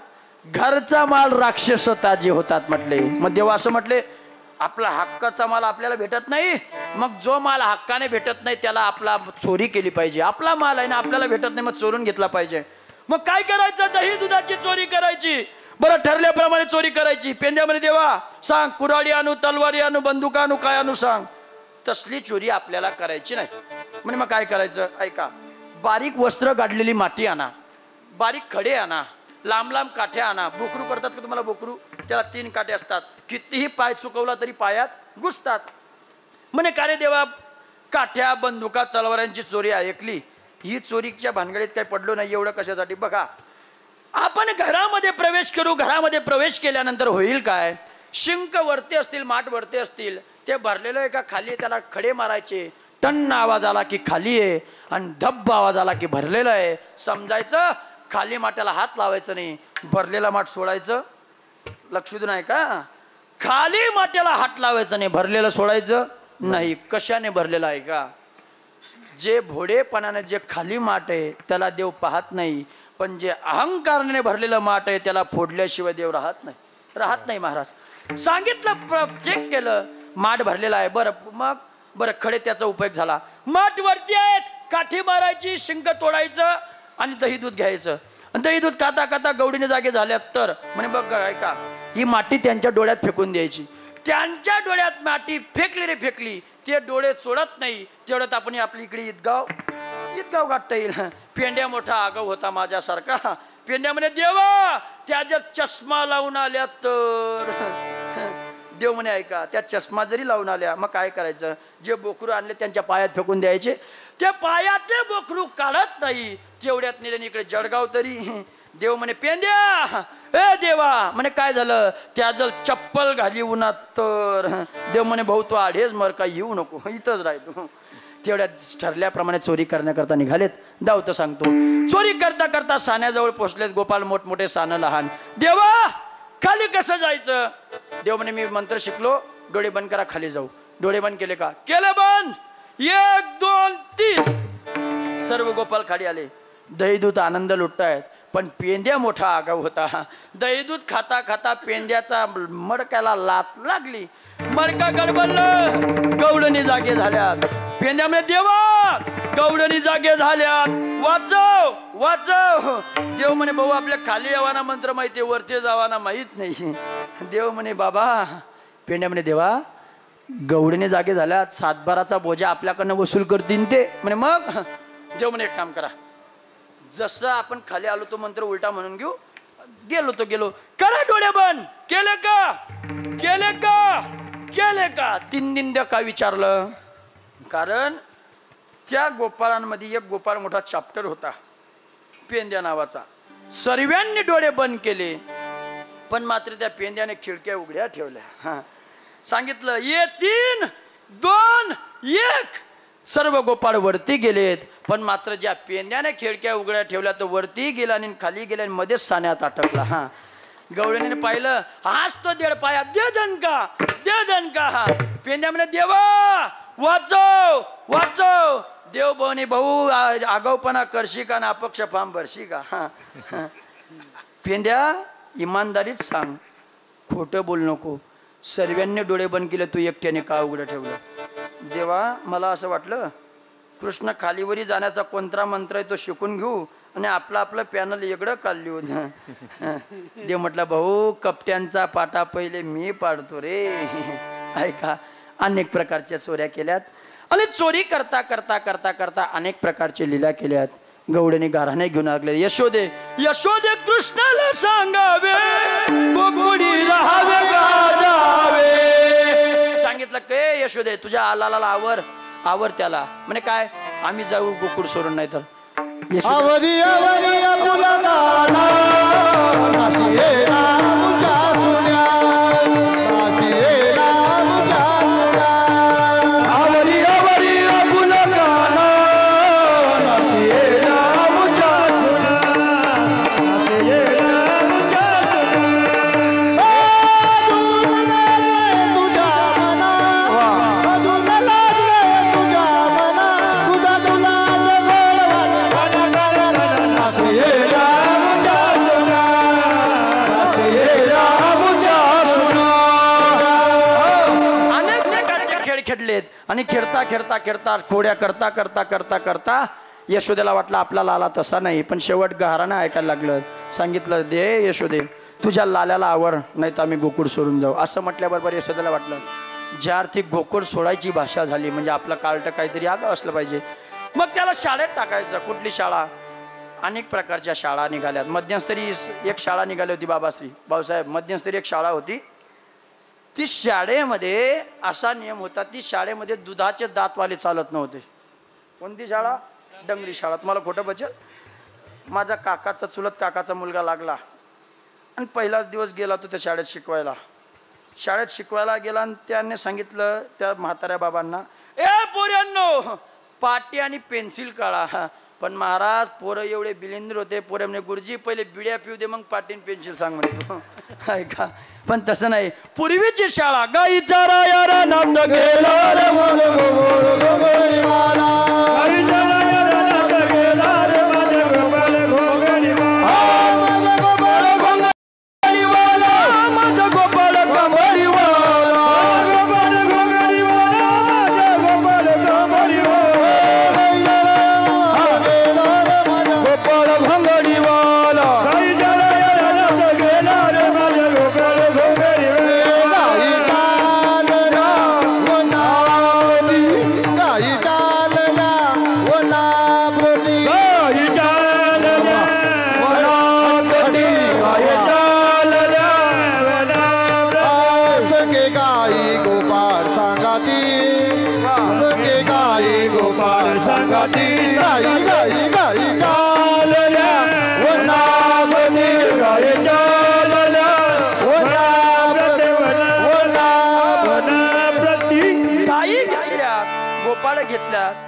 घरचा माल राक्षस ताजे होतात म्हटले. मग देवा असं म्हटले आपला हक्काचा माल आपल्याला भेटत नाही. मग जो माल हक्काने भेटत नाही त्याला आपला चोरी केली पाहिजे. आपला माल आहे ना, आपल्याला भेटत नाही मग चोरून घेतला पाहिजे. मग काय करायचं? दही दुधाची चोरी करायची. बरं ठरल्याप्रमाणे चोरी करायची. पेंद्यामध्ये देवा सांग कुऱ्हाडी आणू, तलवारी आणू, बंदूक आणू, काय आणू सांग. तसली चोरी आपल्याला करायची नाही. म्हणजे मग काय करायचं? ऐका, बारीक वस्त्र गाडलेली माती आणा, बारीक खडे आणा, लांब लांब काठ्या आणा. बोकरू करतात का तुम्हाला? बोकरू त्याला 3 काठे असतात. कितीही पाय चुकवला तरी पायात घुसतात. म्हणे का रे देवा? काठ्या बंदुका तलवारांची चोरी ऐकली. ही चोरीच्या भानगडीत काही पडलो नाही. एवढं कशासाठी? बघा आपण घरामध्ये प्रवेश करू. घरामध्ये प्रवेश केल्यानंतर होईल काय? शिंक वरती असतील, माठ वरती असतील, ते भरलेलं आहे का खाली? त्याला खडे मारायचे. टन्न आवाज आला की खाली आहे, आणि धब्ब आवाज आला की भरलेलं आहे. समजायचं खाली माठाला हात लावायचं नाही, भरलेला माठ सोडायचं. लक्ष देऊन आहे का? खाली माठाला हात लावायचं नाही, भरलेलं सोडायचं नाही. कशाने भरलेलं आहे का? जे भोडेपणाने जे खाली माठ आहे त्याला देव पाहत नाही, पण जे अहंकाराने भरलेलं माठ आहे त्याला फोडल्याशिवाय देव राहत नाही महाराज. सांगितलं, चेक केलं, माठ भरलेला आहे. बरं मग बरं खडे त्याचा उपयोग झाला. माठ वरती आहेत, काठी मारायची, शिंक तोडायचं आणि दही दूध घ्यायचं. दही दूध खाता खाता गवडीने जागे झाल्यात तर म्हणे बघ ऐका, ही माती त्यांच्या डोळ्यात फेकून द्यायची. त्यांच्या डोळ्यात माती फेकली रे फेकली, ते डोळे सोडत नाही. तेवढ्यात आपण आपली इकडे ईदगाव गाठता येईल. पेंड्या मोठा आगाव होता माझ्यासारखा. पेंड्या म्हणे देवा त्या चष्मा लावून आल्या तर. देव म्हणे ऐका, त्या चष्मा जरी लावून आल्या मग काय करायचं? जे बोकरू आणले त्यांच्या पायात फेकून द्यायचे. ते पायातले बोकरू काढत नाही. तेवढ्यात नेल्याने इकडे जळगाव तरी. देव म्हणे पेंड्या ए देवा. म्हणे काय झालं? त्या जर चप्पल घाली उन्हात तर. देव म्हणे भाऊ तू आढेच मर, काय येऊ नको, इथंच राहतो. तेवढ्यात ठरल्याप्रमाणे चोरी करण्याकरता निघालेत. दावत सांगतो, चोरी करता करता साण्याजवळ पोहोचलेत. गोपाल मोठमोठे, सानं लहान. देवा खाली कसं जायचं? देव म्हणे मी मंत्र शिकलो, डोळे बंद करा, खाली जाऊ. डोळे बंद केले का? केले बंद. 1 2 3 सर्व गोपाल खाली आले. दहीदूत आनंद लुटतायत. पण पेंद्या मोठा आगाव होता. दहीदूत खाता खाता पेंद्याचा मडक्याला लात लागली. मडका गडबडलं, गवळणी जागे झाल्यात. पेंद्यामध्ये देवा गवळणी जागे झाल्यात, वाचव वाचव. देव म्हणे भाऊ आपल्या खाली यावाना मंत्र माहिती, वरती जावाना माहित नाही. देव म्हणे बाबा. पेंड्या म्हणे देवा गवळणी जागे झाल्यात, 7-12चा बोजा आपल्याकडनं वसूल करतील ते. म्हणे मग. देव म्हणे एक काम करा, जसं आपण खाली आलो तो मंत्र उलटा म्हणून घेऊ. गेलो तो गेलो. करा डोळे बंद. केले का? केले का? केले का? 3 दिंड्या का विचारलं? कारण त्या गोपाळांमध्ये एक गोपाळ मोठा चॅप्टर होता पेंद्या नावाचा. सर्वांनी डोळे बंद केले. पण मात्र त्या पेंद्याने खिडक्या उघड्या ठेवल्या. हा सांगितलं ये 3 2 1 सर्व गोपाळ वरती गेलेत. पण मात्र ज्या पेंद्याने खिडक्या उघड्या ठेवल्या तो वरती गेला आणि खाली गेला आणि मध्येच साण्यात अटकला. हा गवळणीने पाहिलं हाच तो देड पाया दे दणका. हा पेंद्या म्हणे देवा वाचव वाचव. देव भाऊनी भाऊ आगाऊपणा करशी का ना अपक्ष फार्म भरशी का. हा पेंद्या इमानदारीत सांग, खोटं बोल नको. सर्वांनी डोळे बंद केले, तू एकट्याने का उघडं ठेवलं. देवा मला असं वाटलं कृष्ण खालीवरी जाण्याचा कोणता मंत्र आहे तो शिकून घेऊ आणि आपलं पॅनल वेगळं काढली होती. देव म्हटलं भाऊ कपट्यांचा पाटा पहिले मी पाडतो रे. ऐका अनेक प्रकारच्या चोऱ्या केल्यात आणि चोरी करता करता करता करता अनेक प्रकारचे लीला केल्यात. गवळीने गाराने घेऊन लागले यशोदे कृष्णाला सांगावे गोकुळी राहावे गाजावे. सांगितलं के यशोदे तुझ्या आलाला आवर त्याला. म्हणे काय आम्ही जाऊ गोकुळ सोडून. नाही तर आणि खेळता खेळता खेळता खोड्या करता करता करता करता यशोदेला वाटलं आपला लाला तसा नाही. पण शेवट गहारानं ऐकायला लागलं. सांगितलं दे यशोदे तुझ्या लाल्याला आवर नाही तर आम्ही गोकुळ सोडून जाऊ. असं म्हटल्याबरोबर यशोदेला वाटलं ज्या अर्थी गोकुळ सोडायची भाषा झाली म्हणजे आपलं कार्ट काहीतरी आगं असलं पाहिजे. मग त्याला शाळेत टाकायचं. कुठली शाळा. अनेक प्रकारच्या शाळा निघाल्यात. मध्यंतरी एक शाळा निघाली होती बाबाश्री भाऊसाहेब. मध्यंतरी एक शाळा होती. ती शाळेमध्ये असा नियम होता ती शाळेमध्ये दुधाचे दातवाले चालत नव्हते. कोणती शाळा. डंगरी शाळा. तुम्हाला खोटं बचल. माझा काकाचा चुलत काकाचा मुलगा लागला आणि पहिलाच दिवस गेला तो त्या शाळेत शिकवायला. शाळेत शिकवायला गेला आणि त्याने सांगितलं त्या म्हाताऱ्या बाबांना ए पोऱ्यांनो पाटी आणि पेन्सिल काढा. पण महाराज पोरं एवढे बिलेंद्र होते. पोरं म्हणे गुरुजी पहिले बिड्या पिऊ दे मग पाटीन पेन्सिल सांग म्हणे तू. ऐका पण तसं नाही. पूर्वीची शाळा गाईचा राया रानात गेला रे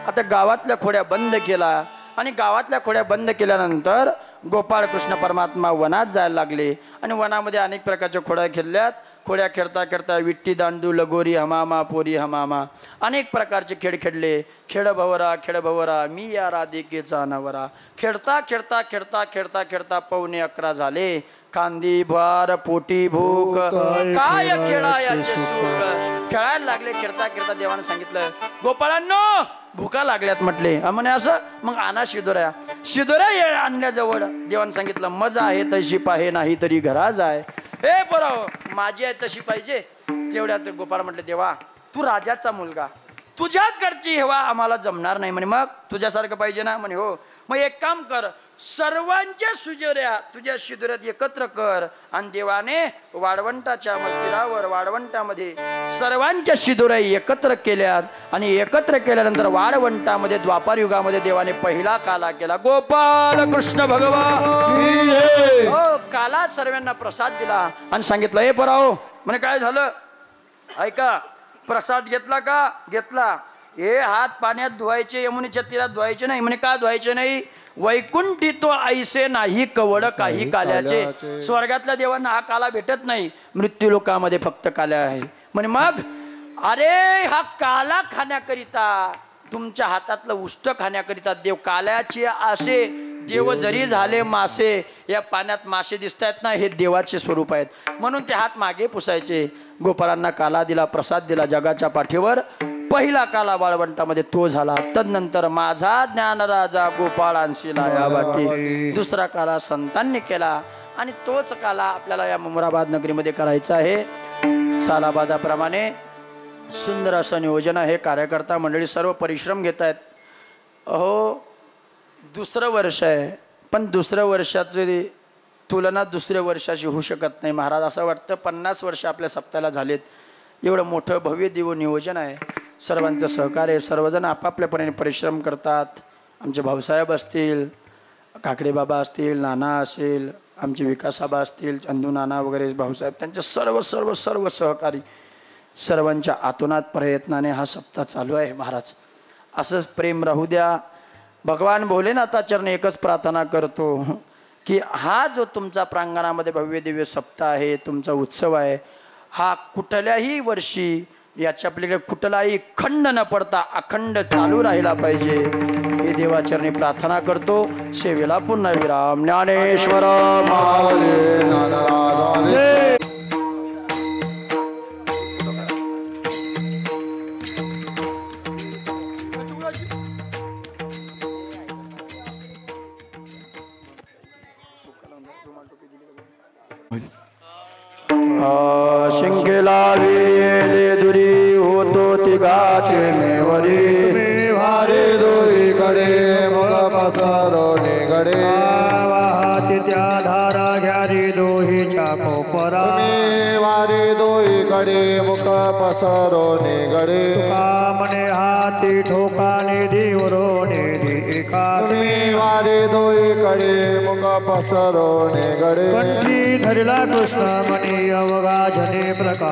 आता गावातल्या खोड्या बंद केला आणि गावातल्या खोड्या बंद केल्यानंतर गोपाळ कृष्ण परमात्मा वनात जायला लागले आणि वनामध्ये अनेक प्रकारच्या खोड्या खेळल्यात. खोड्या खेळता खेळता विट्टी दांडू लगोरी हमामा पोरी हमामा अनेक प्रकारचे खेळ खेळले. खेळ भवरा मी या राधिकेचा नवरा. खेळता खेळता खेळता खेळता खेळता 11:15 झाले. कांदी भार पोटी भूक काय खेळायचे सुख. खेळायला लागले. खेळता खेळता देवाने सांगितलं गोपाळांनो भुका लागल्यात म्हटले. म्हणे असं मग आणा शिदोऱ्या आणल्याजवळ देवाने सांगितलं मजा आहे तशी पाहे नाही तरी घरा जाय. ए बरोबर माझी आहे तशी पाहिजे. तेवढ्यात गोपाळ म्हटले देवा तू राजाचा मुलगा तुझ्याकडची हेवा आम्हाला जमणार नाही. म्हणे मग तुझ्यासारखं पाहिजे ना. म्हणे हो. मग एक काम कर सर्वांच्या शिदोऱ्या तुझ्या शिदोऱ्यात एकत्र कर. आणि देवाने वाळवंटाच्या तीरावर वाळवंटामध्ये सर्वांच्या शिदोऱ्या एकत्र केल्यात. आणि एकत्र केल्यानंतर वाळवंटामध्ये द्वापार युगामध्ये देवाने पहिला काला केला. गोपाल कृष्ण भगवान हो काला सर्वांना प्रसाद दिला आणि सांगितलं हे पराओ म्हणे काय झालं ऐका. प्रसाद घेतला का? घेतला. हे हात पाण्यात धुवायचे यमुनेच्या तीरात धुवायचे नाही म्हणे. का धुवायचे नाही? वैकुंठी तो ऐसे नाही कवड काही काल्याचे. स्वर्गातल्या देवांना हा काला भेटत नाही. मृत्यू लोकामध्ये फक्त काल्या आहे म्हणे. मग अरे हा काला खाण्याकरिता तुमच्या हातातलं उष्ट खाण्याकरिता देव काल्याचे असे देव जरी झाले मासे या पाण्यात मासे दिसत आहेत ना हे देवाचे स्वरूप आहेत म्हणून ते हात मागे पुसायचे. गोपाळांना काला दिला प्रसाद दिला. जगाच्या पाठीवर पहिला काला वाळवंटामध्ये तो झाला. तदनंतर माझा ज्ञान राजा गोपाळांशीला या वाटी दुसरा काला संतांनी केला. आणि तोच काला आपल्याला या मुमराबाद नगरीमध्ये करायचा आहे. सालाबादाप्रमाणे सुंदर असं नियोजन आहे. कार्यकर्ता मंडळी सर्व परिश्रम घेत आहेत. अहो दुसरं वर्ष आहे पण दुसऱ्या वर्षाची तुलना दुसऱ्या वर्षाशी होऊ शकत नाही. महाराज असं वाटतं 50 वर्ष आपल्या सप्ताहाला झालेत. एवढं मोठं भव्य दिव्य नियोजन आहे. सर्वांचं सहकार्य सर्वजण आपापल्यापणे परिश्रम करतात. आमचे भाऊसाहेब असतील काकडे बाबा असतील नाना असेल आमचे विकासाबा असतील चंदू नाना वगैरे भाऊसाहेब त्यांचे सर्व सर्व सर्व सहकारी सर्वांच्या आतोनात प्रयत्नाने हा सप्ताह चालू आहे. महाराज असंच प्रेम राहू द्या. भगवान भोलेनाथाचरणी एकच प्रार्थना करतो की हा जो तुमचा प्रांगणामध्ये भव्य दिव्य सप्ताह आहे तुमचा उत्सव आहे हा कुठल्याही वर्षी याच्या पलीकडे कुठलाही खंड न पडता अखंड चालू राहिला पाहिजे हे देवाचरणी प्रार्थना करतो. सेवेला पुन्हा विराम. ज्ञानेश्वर शिंकेला वेले दुरी होतो तिघाचे मेवरी वारे दोई कडे मुख पसरो निगडे त्या धारा घ्यारी दोहीच्या कोपरा वारे दोई कडे मुख पसरो निगडे म्हणे हाती ठोकाने दिवरो निधी एका वारे दोई कडे मुख पसरो निगडे धरला कृष्ण म्हणे अवघा जने प्रकार